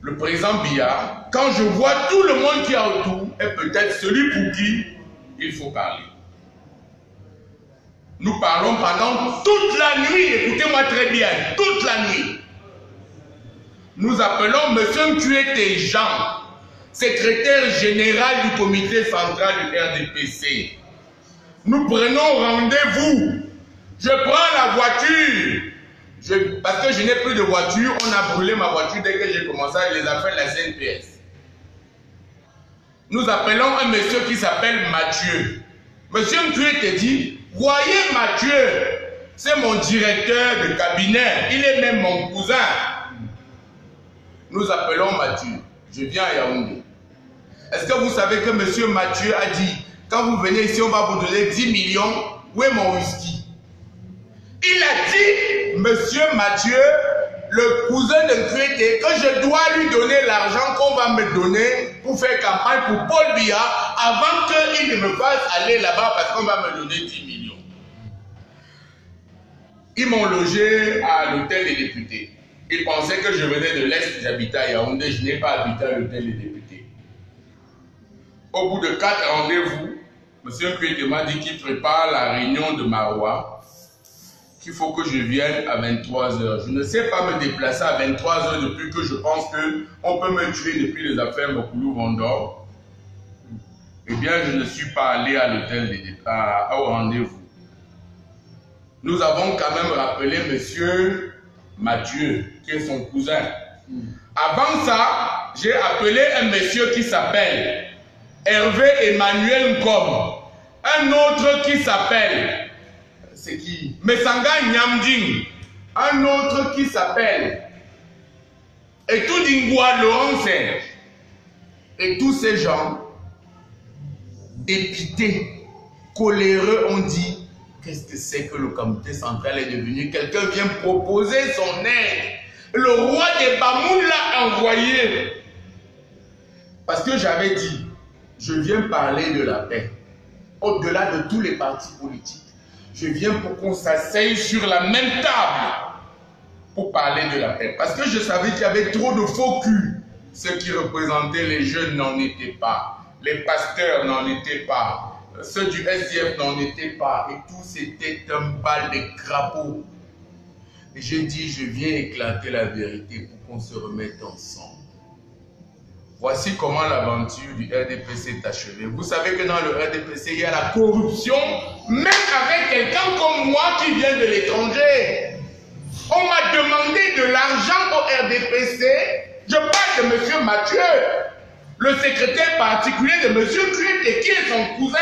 Le président Biya, quand je vois tout le monde qui est autour, est peut-être celui pour qui il faut parler. Nous parlons pendant toute la nuit, écoutez-moi très bien, toute la nuit. Nous appelons M. Nkuete Jean, secrétaire général du comité central du RDPC. Nous prenons rendez-vous. Je prends la voiture. Parce que je n'ai plus de voiture, on a brûlé ma voiture dès que j'ai commencé avec les affaires de la CNPS. Nous appelons un monsieur qui s'appelle Mathieu. Monsieur Nkuete dit, voyez Mathieu, c'est mon directeur de cabinet, il est même mon cousin. Nous appelons Mathieu, je viens à Yaoundé. Est-ce que vous savez que monsieur Mathieu a dit, quand vous venez ici, on va vous donner 10 millions, où est mon whisky? Il a dit, monsieur Mathieu, le cousin de Nkuete, que je dois lui donner l'argent qu'on va me donner pour faire campagne pour Paul Biya avant qu'il ne me fasse aller là-bas parce qu'on va me donner 10 millions. Ils m'ont logé à l'hôtel des députés. Ils pensaient que je venais de l'Est, j'habitais à Yaoundé, je n'ai pas habité à l'hôtel des députés. Au bout de 4 rendez-vous, M. Nkuete m'a dit qu'il prépare la réunion de Marois qu'il faut que je vienne à 23 h. Je ne sais pas me déplacer à 23 h depuis que je pense qu'on peut me tuer depuis les affaires Mokoulou-Vendor. Eh bien, je ne suis pas allé à l'hôtel de départ, au rendez-vous. Nous avons quand même rappelé M. Mathieu, qui est son cousin. Avant ça, j'ai appelé un monsieur qui s'appelle Hervé Emmanuel Ngom. Un autre qui s'appelle, c'est qui? Mesanga Nyamding. Un autre qui s'appelle Etudingwa Lohansen. Et tous ces gens, dépités, coléreux, ont dit, qu'est-ce que c'est que le comité central est devenu? Quelqu'un vient proposer son aide. Le roi des Bamoun l'a envoyé. Parce que j'avais dit, je viens parler de la paix. Au-delà de tous les partis politiques, je viens pour qu'on s'asseye sur la même table pour parler de la paix. Parce que je savais qu'il y avait trop de faux culs. Ceux qui représentaient les jeunes n'en étaient pas. Les pasteurs n'en étaient pas. Ceux du SDF n'en étaient pas. Et tout c'était un bal de crapauds. Et j'ai dit, je viens éclater la vérité pour qu'on se remette ensemble. Voici comment l'aventure du RDPC est achevée. Vous savez que dans le RDPC, il y a la corruption, même avec quelqu'un comme moi qui vient de l'étranger. On m'a demandé de l'argent au RDPC. Je parle de M. Mathieu, le secrétaire particulier de M. Kuete, qui est son cousin.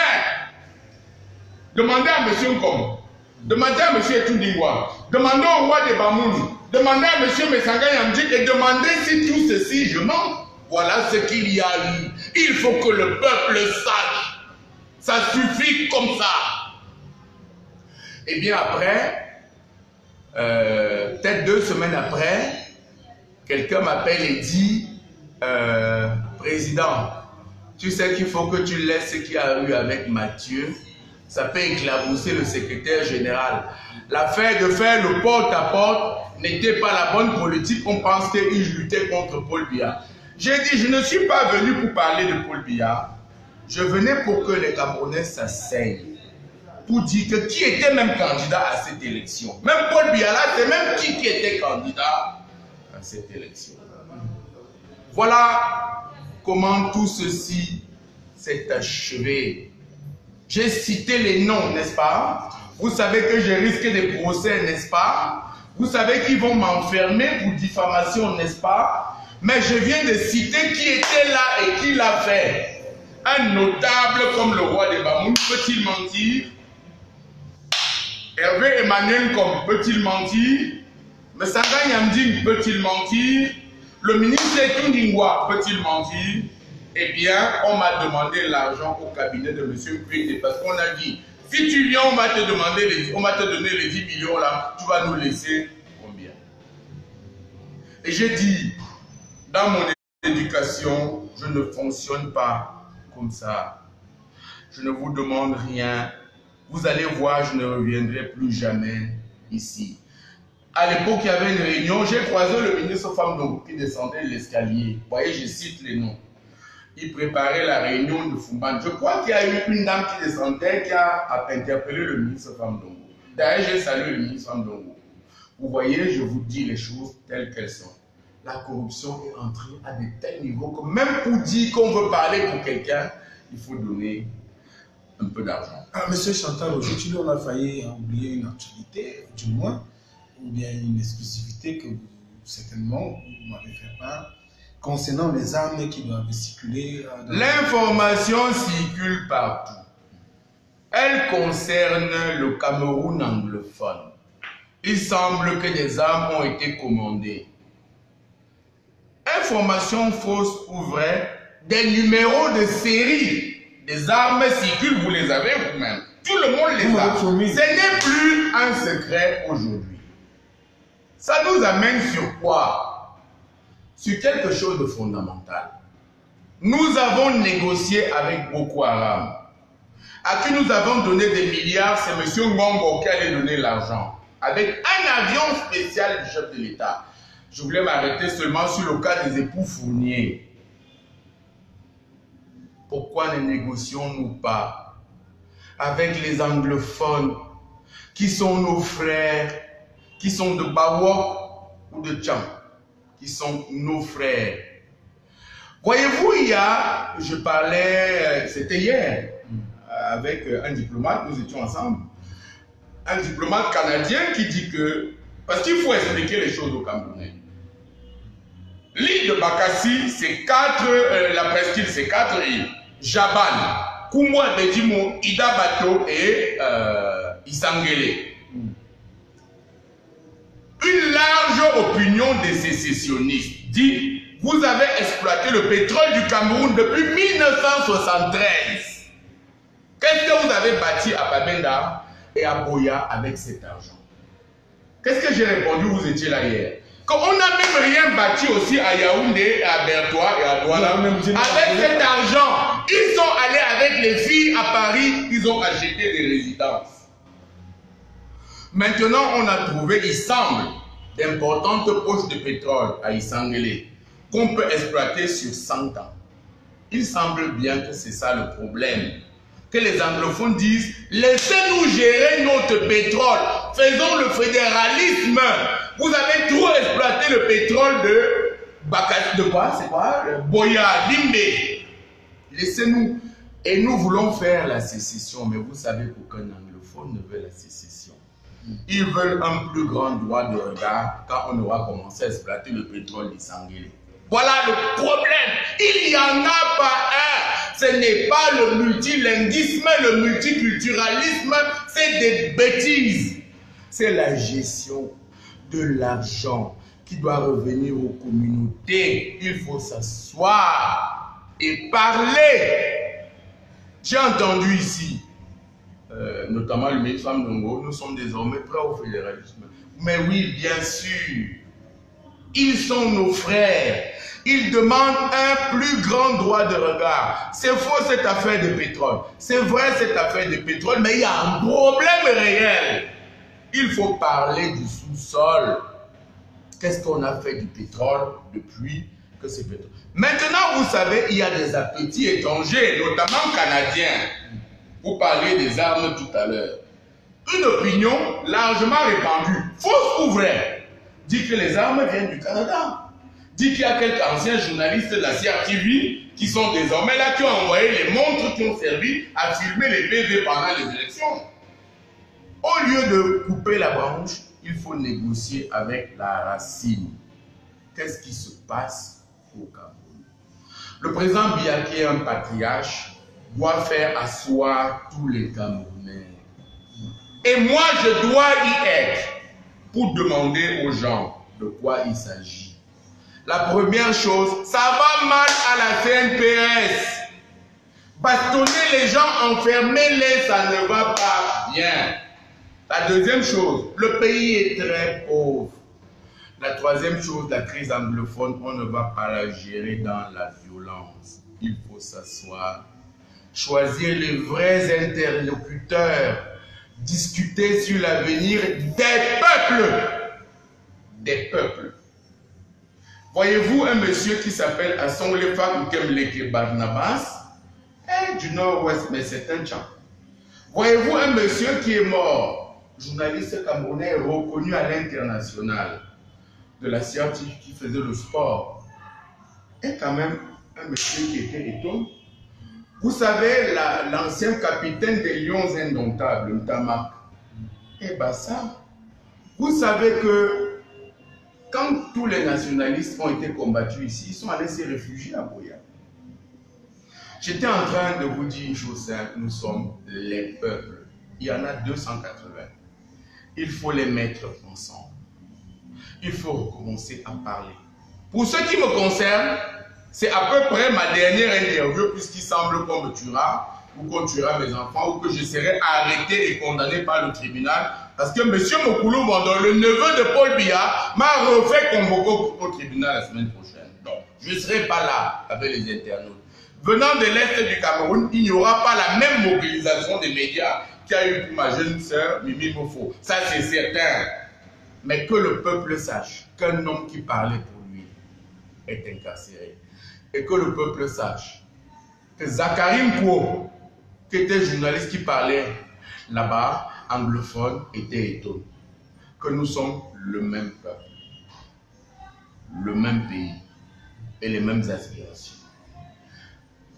Demandez à M. Ngom, demandez à M. Etudingwa, demandez au roi des Bamoun, demandez à M. Mesanga Nyamding et demandez si tout ceci, je mens. Voilà ce qu'il y a eu. Il faut que le peuple sache. Ça suffit comme ça. Et bien après, peut-être 2 semaines après, quelqu'un m'appelle et dit, président, tu sais qu'il faut que tu laisses ce qu'il y a eu avec Mathieu. Ça peut éclabousser le secrétaire général. L'affaire de faire le porte-à-porte n'était pas la bonne politique. On pense qu'il luttait contre Paul Biya. J'ai dit, je ne suis pas venu pour parler de Paul Biya. Je venais pour que les Camerounais s'asseyent. Pour dire que qui était même candidat à cette élection. Même Paul Biya là, c'est même qui était candidat à cette élection. Voilà comment tout ceci s'est achevé. J'ai cité les noms, n'est-ce pas? Vous savez que je risque des procès, n'est-ce pas? Vous savez qu'ils vont m'enfermer pour diffamation, n'est-ce pas? Mais je viens de citer qui était là et qui l'a fait. Un notable comme le roi des Bamoun peut-il mentir? Hervé Emmanuel Ngom peut-il mentir? Mesanga Nyamding peut-il mentir? Le ministre Etudingwa peut-il mentir? Eh bien, on m'a demandé l'argent au cabinet de M. Kuete parce qu'on a dit, si tu viens, on va te donner les 10 millions là, tu vas nous laisser combien? Et j'ai dit, dans mon éducation, je ne fonctionne pas comme ça. Je ne vous demande rien. Vous allez voir, je ne reviendrai plus jamais ici. À l'époque, il y avait une réunion. J'ai croisé le ministre Femme Dongo qui descendait l'escalier. Vous voyez, je cite les noms. Il préparait la réunion de Fumban. Je crois qu'il y a eu une dame qui descendait qui a interpellé le ministre Femme Dongo. D'ailleurs, j'ai salué le ministre Femme Dongo. Vous voyez, je vous dis les choses telles qu'elles sont. La corruption est entrée à de tels niveaux que même pour dire qu'on veut parler pour quelqu'un, il faut donner un peu d'argent. Monsieur Chantal, aujourd'hui, on a failli oublier une actualité, du moins, ou bien une exclusivité que certainement vous m'avez fait part, concernant les armes qui doivent circuler. L'information circule partout. Elle concerne le Cameroun anglophone. Il semble que des armes ont été commandées. Information fausse ou vraie, des numéros de série des armes circulent, vous les avez vous-même. Tout le monde les a. Ce n'est plus un secret aujourd'hui. Ça nous amène sur quoi? Sur quelque chose de fondamental. Nous avons négocié avec Boko Haram. À qui nous avons donné des milliards, c'est M. Ngongo qui allait donner l'argent. Avec un avion spécial du chef de l'État. Je voulais m'arrêter seulement sur le cas des époux Fournier. Pourquoi ne négocions-nous pas avec les anglophones? qui sont nos frères, qui sont de Bawok ou de Tcham, qui sont nos frères. Voyez-vous, je parlais, c'était hier, avec un diplomate, nous étions ensemble, un diplomate canadien qui dit que, parce qu'il faut expliquer les choses aux Camerounais. L'île de Bakassi, c'est la presqu'île, c'est 4 îles. Jaban, Kumwa Bedimo, Ida Bato et Isangele. Une large opinion des sécessionnistes dit: vous avez exploité le pétrole du Cameroun depuis 1973. Qu'est-ce que vous avez bâti à Babenda et à Boya avec cet argent? Qu'est-ce que j'ai répondu? Vous étiez là hier. On n'a même rien bâti aussi à Yaoundé, à Bertois et à Douala. Avec cet argent, ils sont allés avec les filles à Paris, ils ont acheté des résidences. Maintenant, on a trouvé, il semble, d'importantes poches de pétrole à Isangele qu'on peut exploiter sur 100 ans. Il semble bien que c'est ça le problème. Que les anglophones disent: laissez-nous gérer notre pétrole, faisons le fédéralisme. Vous avez trop exploité le pétrole de quoi? C'est quoi? Boya, Limbe. Laissez-nous. Et nous voulons faire la sécession, mais vous savez qu'aucun anglophone ne veut la sécession. Ils veulent un plus grand droit de regard quand on aura commencé à exploiter le pétrole d'Isangele. Voilà le problème. Il n'y en a pas un. Ce n'est pas le multilinguisme, le multiculturalisme, c'est des bêtises. C'est la gestion de l'argent qui doit revenir aux communautés. Il faut s'asseoir et parler. J'ai entendu ici, notamment le ministre Ndongo, nous sommes désormais prêts au fédéralisme. Mais oui, bien sûr, ils sont nos frères. Ils demandent un plus grand droit de regard. C'est faux cette affaire de pétrole. C'est vrai cette affaire de pétrole, mais il y a un problème réel. Il faut parler du sous-sol. Qu'est-ce qu'on a fait du pétrole depuis que c'est pétrole? Maintenant, vous savez, il y a des appétits étrangers, notamment canadiens. Vous parliez des armes tout à l'heure. Une opinion largement répandue, fausse ou vraie, dit que les armes viennent du Canada. Dit qu'il y a quelques anciens journalistes de la CRTV qui sont désormais là, qui ont envoyé les montres qui ont servi à filmer les PV pendant les élections. Au lieu de couper la branche, il faut négocier avec la racine. Qu'est-ce qui se passe au Cameroun? Le président Biya, qui est un patriarche, doit faire asseoir tous les Camerounais. Et moi, je dois y être pour demander aux gens de quoi il s'agit. La première chose, ça va mal à la CNPS. Bastonner les gens, enfermer-les, ça ne va pas bien. La deuxième chose, le pays est très pauvre. La troisième chose, la crise anglophone, on ne va pas la gérer dans la violence. Il faut s'asseoir, choisir les vrais interlocuteurs, discuter sur l'avenir des peuples. Des peuples. Voyez-vous un monsieur qui s'appelle Assonglefa Ukemleke Barnabas, du nord-ouest, mais c'est un Tcham. Voyez-vous un monsieur qui est mort, journaliste camerounais reconnu à l'international, de la scientifique qui faisait le sport, est quand même un monsieur qui était étonné. Vous savez, l'ancien capitaine des Lions Indomptables, Ntamak, et Bassa, vous savez que quand tous les nationalistes ont été combattus ici, ils sont allés se réfugier à Boya. J'étais en train de vous dire une chose simple, nous sommes les peuples. Il y en a 280. Il faut les mettre ensemble. Il faut recommencer à parler. Pour ce qui me concerne, c'est à peu près ma dernière interview, puisqu'il semble qu'on me tuera, ou qu'on tuera mes enfants, ou que je serai arrêté et condamné par le tribunal. Parce que M. Mokoulou Vando, le neveu de Paul Biya, m'a refait convoquer au tribunal la semaine prochaine. Donc, je ne serai pas là avec les internautes. Venant de l'Est du Cameroun, il n'y aura pas la même mobilisation des médias qu'il y a eu pour ma jeune sœur Mimi Mofo. Ça, c'est certain. Mais que le peuple sache qu'un homme qui parlait pour lui est incarcéré. Et que le peuple sache que Zachary Mpo, qui était journaliste qui parlait là-bas, anglophones étaient étonnés que nous sommes le même peuple, le même pays et les mêmes aspirations.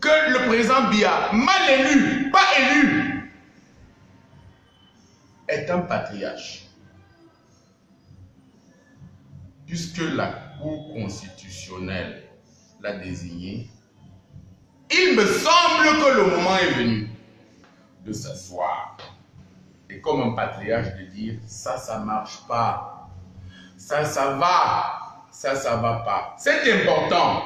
Que le président Biya, mal élu, pas élu, est un patriarche. Puisque la Cour constitutionnelle l'a désigné, il me semble que le moment est venu de s'asseoir. Et comme un patriarche de dire, ça marche pas. Ça va. Ça va pas. C'est important.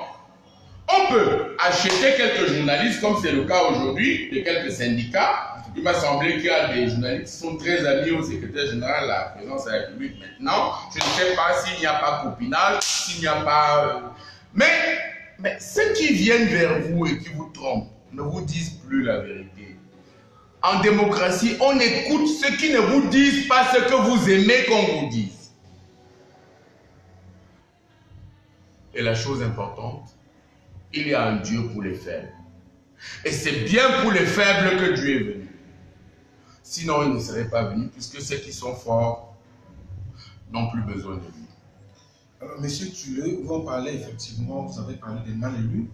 On peut acheter quelques journalistes, comme c'est le cas aujourd'hui, de quelques syndicats. Il m'a semblé qu'il y a des journalistes qui sont très amis au secrétaire général de la présidence de la République maintenant. Je ne sais pas s'il n'y a pas copinage, s'il n'y a pas... Mais ceux qui viennent vers vous et qui vous trompent ne vous disent plus la vérité. En démocratie, on écoute ceux qui ne vous disent pas ce que vous aimez qu'on vous dise. Et la chose importante, il y a un Dieu pour les faibles. Et c'est bien pour les faibles que Dieu est venu. Sinon, il ne serait pas venu, puisque ceux qui sont forts n'ont plus besoin de lui. Alors, monsieur Thulleux, vous en parlez effectivement, vous avez parlé des mal élus.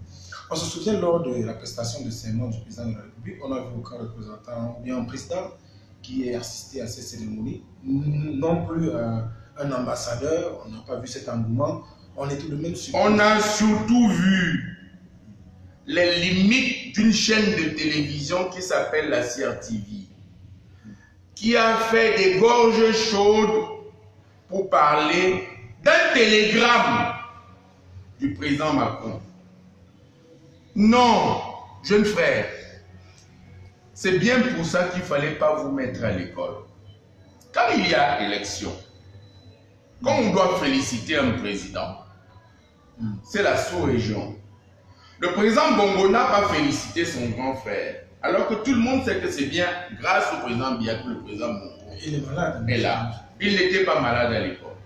On se souvient lors de la prestation de serment du président de la République, on a vu aucun représentant, bien un président qui ait assisté à ces cérémonies, non plus un ambassadeur, on n'a pas vu cet engouement, on est tout de même surpris. On a surtout vu les limites d'une chaîne de télévision qui s'appelle la CRTV, qui a fait des gorges chaudes pour parler d'un télégramme du président Macron. Non, jeune frère, c'est bien pour ça qu'il ne fallait pas vous mettre à l'école. Quand il y a élection, quand on doit féliciter un président, c'est la sous-région. Le président Bongo n'a pas félicité son grand frère, alors que tout le monde sait que c'est bien grâce au président Biya que le président Bongo est là. Il n'était pas malade à l'époque.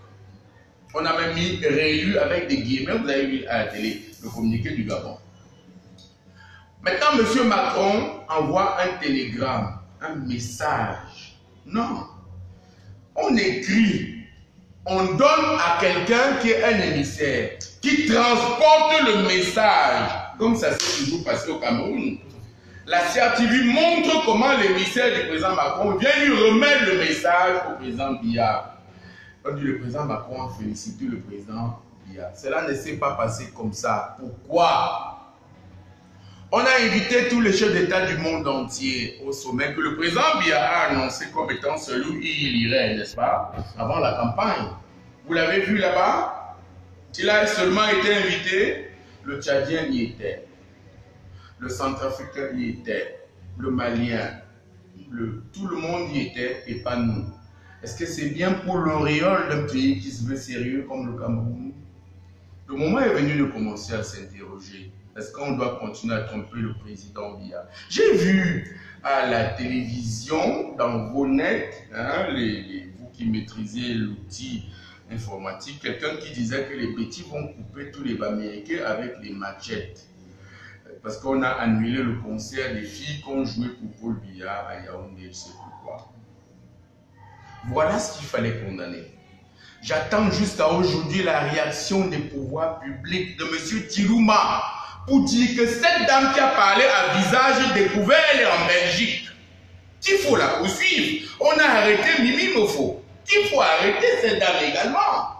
On a même mis réélu avec des guillemets, vous avez vu à la télé, le communiqué du Gabon. Maintenant, M. Macron envoie un télégramme, un message. Non. On écrit, on donne à quelqu'un qui est un émissaire, qui transporte le message, comme ça s'est toujours passé au Cameroun. La CRTV montre comment l'émissaire du président Macron vient lui remettre le message au président Biya. On dit le président Macron a félicité le président Biya. Cela ne s'est pas passé comme ça. Pourquoi? On a invité tous les chefs d'État du monde entier au sommet que le président Biya a annoncé comme étant celui où il irait, n'est-ce pas, avant la campagne. Vous l'avez vu là-bas? Il a seulement été invité. Le Tchadien y était. Le Centrafricain y était. Le Malien. Tout le monde y était et pas nous. Est-ce que c'est bien pour l'auréole d'un pays qui se veut sérieux comme le Cameroun? Le moment est venu de commencer à s'interroger. Est-ce qu'on doit continuer à tromper le président Biya? J'ai vu à la télévision, dans vos nets, hein, vous qui maîtrisez l'outil informatique, quelqu'un qui disait que les petits vont couper tous les Américains avec les machettes. Parce qu'on a annulé le concert des filles qui ont joué pour Paul Biya à Yaoundé, je ne sais pourquoi. Voilà ce qu'il fallait condamner. J'attends jusqu'à aujourd'hui la réaction des pouvoirs publics de M. Tilouma pour dire que cette dame qui a parlé à visage découvert, elle est en Belgique. Il faut la poursuivre. On a arrêté Mimi Mofo. Il faut arrêter cette dame également.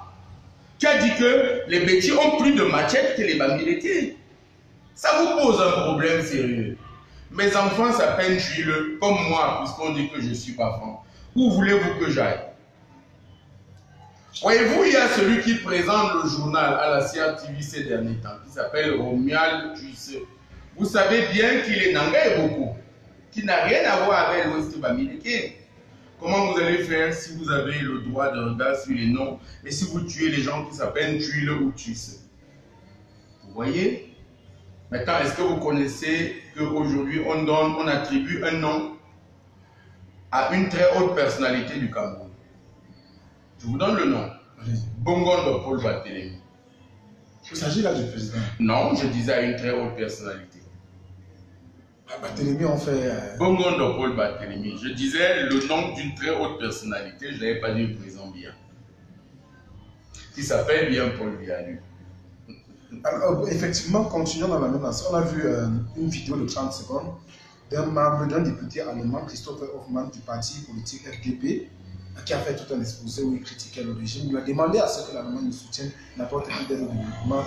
Qui a dit que les bêtis ont plus de machettes que les Bamileke. Ça vous pose un problème sérieux. Mes enfants s'appellent Jules, comme moi, puisqu'on dit que je suis pas franc. Où voulez-vous que j'aille? Voyez-vous, il y a celui qui présente le journal à la CRTV ces derniers temps, qui s'appelle Romuald Tuisse. Vous savez bien qu'il est Nanga et beaucoup, qui n'a rien à voir avec l'Ouest Bamileke. Comment vous allez faire si vous avez le droit de regard sur les noms et si vous tuez les gens qui s'appellent Tuile ou Tuisse? Vous voyez? Maintenant, est-ce que vous connaissez qu'aujourd'hui, on attribue un nom à une très haute personnalité du Cameroun? Je vous donne le nom. Bongondo Paul Barthélémy. Il s'agit là du président. Non, je disais à une très haute personnalité. Barthélemy, on fait... Bongondo Paul Barthélemy. Je disais le nom d'une très haute personnalité, je ne l'avais pas dit au président Biya. Qui s'appelle bien Paul Biya. Alors, effectivement, continuons dans la même lancée. On a vu une vidéo de 30 secondes d'un membre, d'un député allemand, Christopher Hoffmann, du parti politique FDP, qui a fait tout un exposé où il critiquait le régime. Il a demandé à ce que l'Allemagne soutienne n'importe quelle aide de développement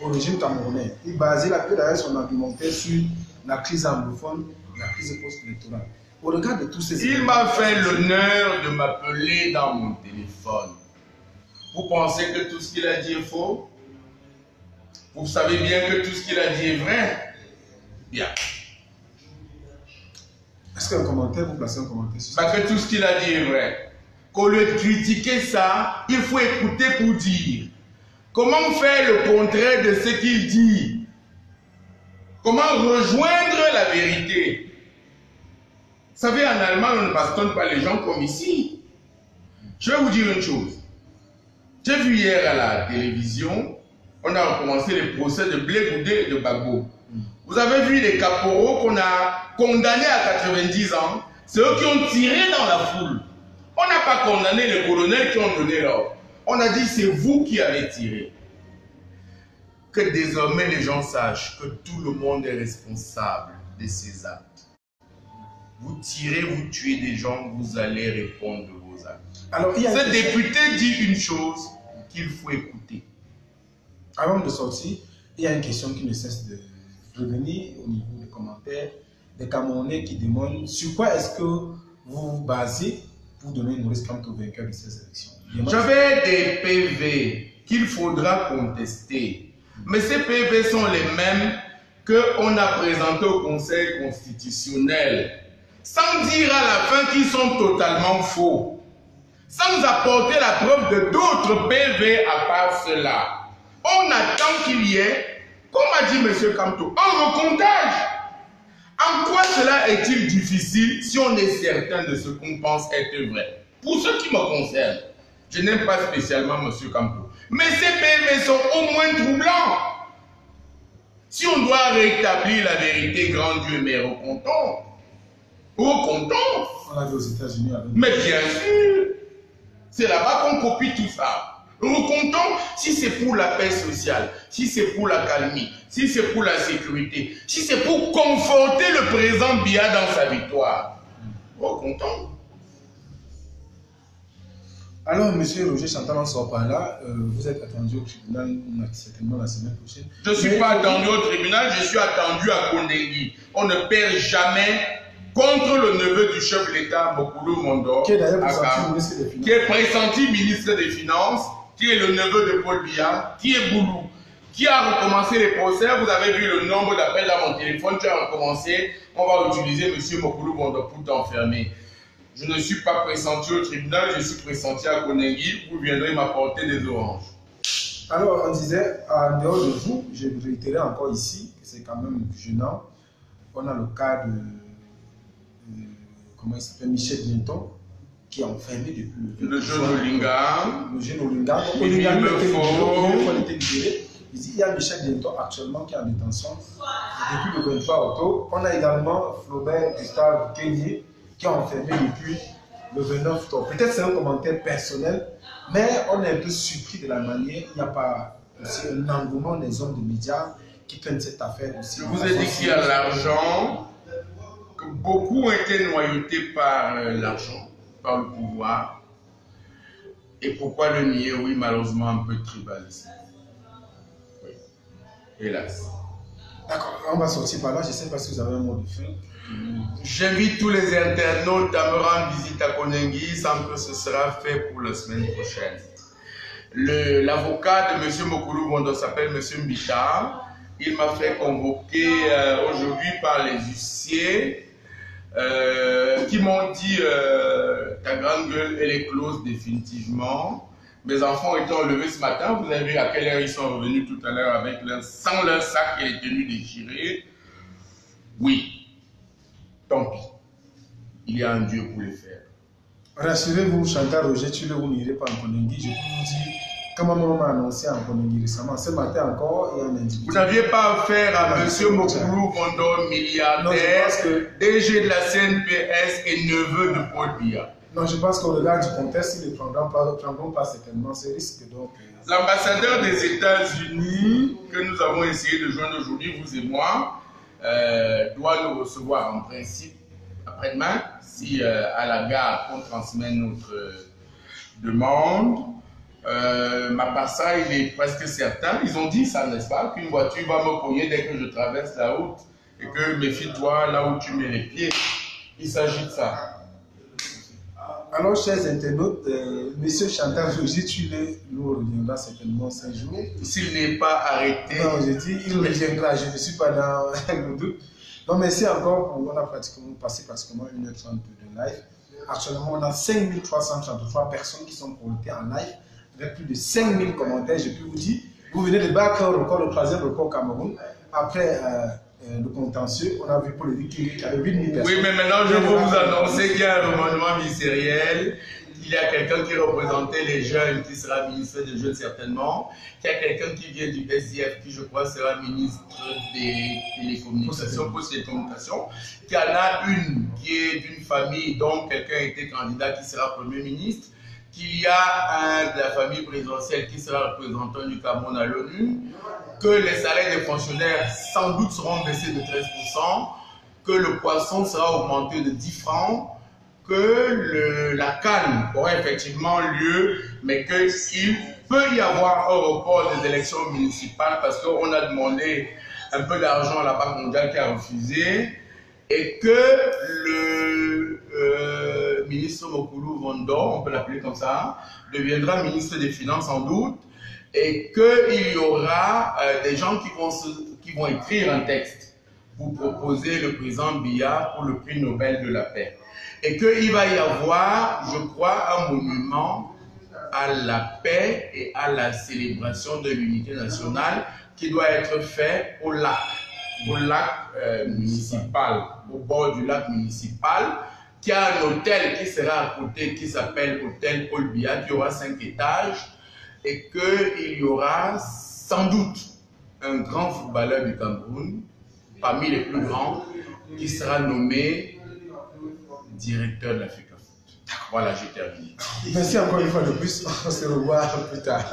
au régime camerounais. Il basait d'ailleurs son argumentaire sur la crise anglophone, la crise post-électorale. Au regard de tous ces... Il m'a fait l'honneur de m'appeler dans mon téléphone. Vous pensez que tout ce qu'il a dit est faux? Vous savez bien que tout ce qu'il a dit est vrai? Bien. Est-ce qu'un commentaire, vous placez un commentaire sur ça? Parce que tout ce qu'il a dit est vrai. Qu'au lieu de critiquer ça, il faut écouter pour dire. Comment faire le contraire de ce qu'il dit? Comment rejoindre la vérité? Vous savez, en Allemagne, on ne bastonne pas les gens comme ici. Je vais vous dire une chose. J'ai vu hier à la télévision, on a recommencé les procès de Blé Goudé et de Gbagbo. Vous avez vu les caporaux qu'on a condamnés à 90 ans. C'est eux qui ont tiré dans la foule. On n'a pas condamné les colonels qui ont donné l'ordre. On a dit c'est vous qui avez tiré. Que désormais les gens sachent que tout le monde est responsable de ces actes. Vous tirez, vous tuez des gens, vous allez répondre de vos actes. Alors, ce député dit une chose qu'il faut écouter. Avant de sortir, il y a une question qui ne cesse de revenir au niveau des commentaires des Camerounais qui demandent sur quoi est-ce que vous vous basez pour donner une nourrice quant au vainqueur de ces élections. J'avais des PV qu'il faudra contester. Mais ces PV sont les mêmes qu'on a présentés au Conseil constitutionnel, sans dire à la fin qu'ils sont totalement faux, sans apporter la preuve de d'autres PV à part cela. On attend qu'il y ait, comme a dit M. Kamto, un recomptage. En quoi cela est-il difficile si on est certain de ce qu'on pense être vrai? Pour ce qui me concerne, je n'aime pas spécialement M. Kamto. Mais ces PV sont au moins troublants. Si on doit rétablir la vérité, grand Dieu, mais recomptons. Recomptons. On l'a vu aux États-Unis avec... Mais bien sûr, c'est là-bas qu'on copie tout ça. Recomptons si c'est pour la paix sociale, si c'est pour la calmie, si c'est pour la sécurité, si c'est pour conforter le président Biya dans sa victoire. Recomptons. Alors, M. Roger Chantal, on sort par là. Vous êtes attendu au tribunal certainement la semaine prochaine. Je ne suis pas attendu au tribunal, je suis attendu à Kondengui. On ne perd jamais contre le neveu du chef de l'État, Mokulu Mondo, qui est d'ailleurs pressenti ministre des Finances. Qui est pressenti ministre des Finances, qui est le neveu de Paul Biya, qui est Boulou, qui a recommencé les procès. Vous avez vu le nombre d'appels dans mon téléphone, tu as recommencé. On va utiliser M. Mokulu Mondo pour t'enfermer. Je ne suis pas pressenti au tribunal, je suis pressenti à Kondengui. Vous viendrez m'apporter des oranges. Alors, on disait, en dehors de vous, je réitérais encore ici, que c'est quand même gênant. On a le cas de comment il s'appelle, Michel Bienton, qui est enfermé depuis le jeune Olinga. Le jeune Olinga. Donc, Olinga était libéré. Il y a Michel Bienton actuellement qui est en détention depuis le 23 octobre. On a également Flaubert Gustave Kenyé qui est enfermé depuis le 29 octobre. Peut-être c'est un commentaire personnel, mais on est un peu surpris de la manière. Il n'y a pas aussi un engouement des hommes de médias qui prennent cette affaire aussi. Je vous ai dit qu'il y a l'argent, que beaucoup ont été noyautés par l'argent, par le pouvoir. Et pourquoi le nier? Oui, malheureusement, un peu tribalisme. Oui. Hélas. D'accord, on va sortir par là. Je ne sais pas si vous avez un mot de fin. J'invite tous les internautes à me rendre visite à Kondengui, sans que ce sera fait pour la semaine prochaine. L'avocat de M. Mokulu Mondo s'appelle M. Mbita. Il m'a fait convoquer aujourd'hui par les huissiers qui m'ont dit ta grande gueule, elle est close définitivement. Mes enfants étaient enlevés ce matin. Vous avez vu à quelle heure ils sont revenus tout à l'heure avec sans leur sac et les tenues déchirées. Oui. Tant pis, il y a un Dieu pour le faire. Rassurez-vous, Chantal Roger, tu ne n'irez pas en Kondengui. Je peux vous dire Comme on m'a annoncé en Colombie récemment, ce matin encore, il y a un individu. Vous n'aviez pas affaire à M. Mokoulou Vondo, milliardaire, DG de la CNPS et neveu de Paul Biya. Non, je pense qu'au regard du contexte, ils ne prendront pas certainement ce risque. L'ambassadeur des États-Unis, que nous avons essayé de joindre aujourd'hui, vous et moi, doit nous recevoir en principe après-demain, si à la gare on transmet notre demande. Ma part ça, il est presque certain. Ils ont dit ça, n'est-ce pas, qu'une voiture va me cogner dès que je traverse la route et que méfie-toi là où tu mets les pieds. Il s'agit de ça. Alors, chers internautes, Monsieur Chantal Roger nous reviendra certainement 5 jours. S'il n'est pas arrêté. Non, j'ai dit, il reviendra. Je ne suis pas dans le doute. Donc, merci encore. On a passé pratiquement 1h30 de live. Actuellement, on a 5333 personnes qui sont connectées en live, avec plus de 5000 commentaires. Je peux vous dire, vous venez de battre un record, le 3e record Cameroun. Après le contentieux, on a vu Paul Eric qui avait 8000 personnes. Oui, mais maintenant, je peux vous annoncer qu'il y a un remaniement ministériel, qu'il y a quelqu'un qui représentait les jeunes, qui sera ministre des Jeunes certainement, qu'il y a quelqu'un qui vient du SDF, qui je crois sera ministre des télécommunications, postes et télécommunications, qu'il y en a une qui est d'une famille dont quelqu'un était candidat qui sera Premier ministre, qu'il y a un de la famille présidentielle qui sera représentant du Cameroun à l'ONU, que les salaires des fonctionnaires sans doute seront baissés de 13%, que le poisson sera augmenté de 10 francs, que la canne aura effectivement lieu, mais qu'il peut y avoir un report des élections municipales parce qu'on a demandé un peu d'argent à la Banque mondiale qui a refusé, et que le ministre Mokoulou Vondo, on peut l'appeler comme ça, deviendra ministre des Finances sans doute, et qu'il y aura des gens qui vont écrire un texte pour proposer le président Biya pour le prix Nobel de la paix. Et qu'il va y avoir, je crois, un monument à la paix et à la célébration de l'unité nationale qui doit être fait au lac municipal, au bord du lac municipal, qui a un hôtel qui sera à côté, qui s'appelle Hôtel Paul Biya, qui aura 5 étages, et qu'il y aura sans doute un grand footballeur du Cameroun, parmi les plus grands, qui sera nommé directeur de l'Africa Foot. Voilà, j'ai terminé. Merci encore une fois de plus. On se revoit plus tard.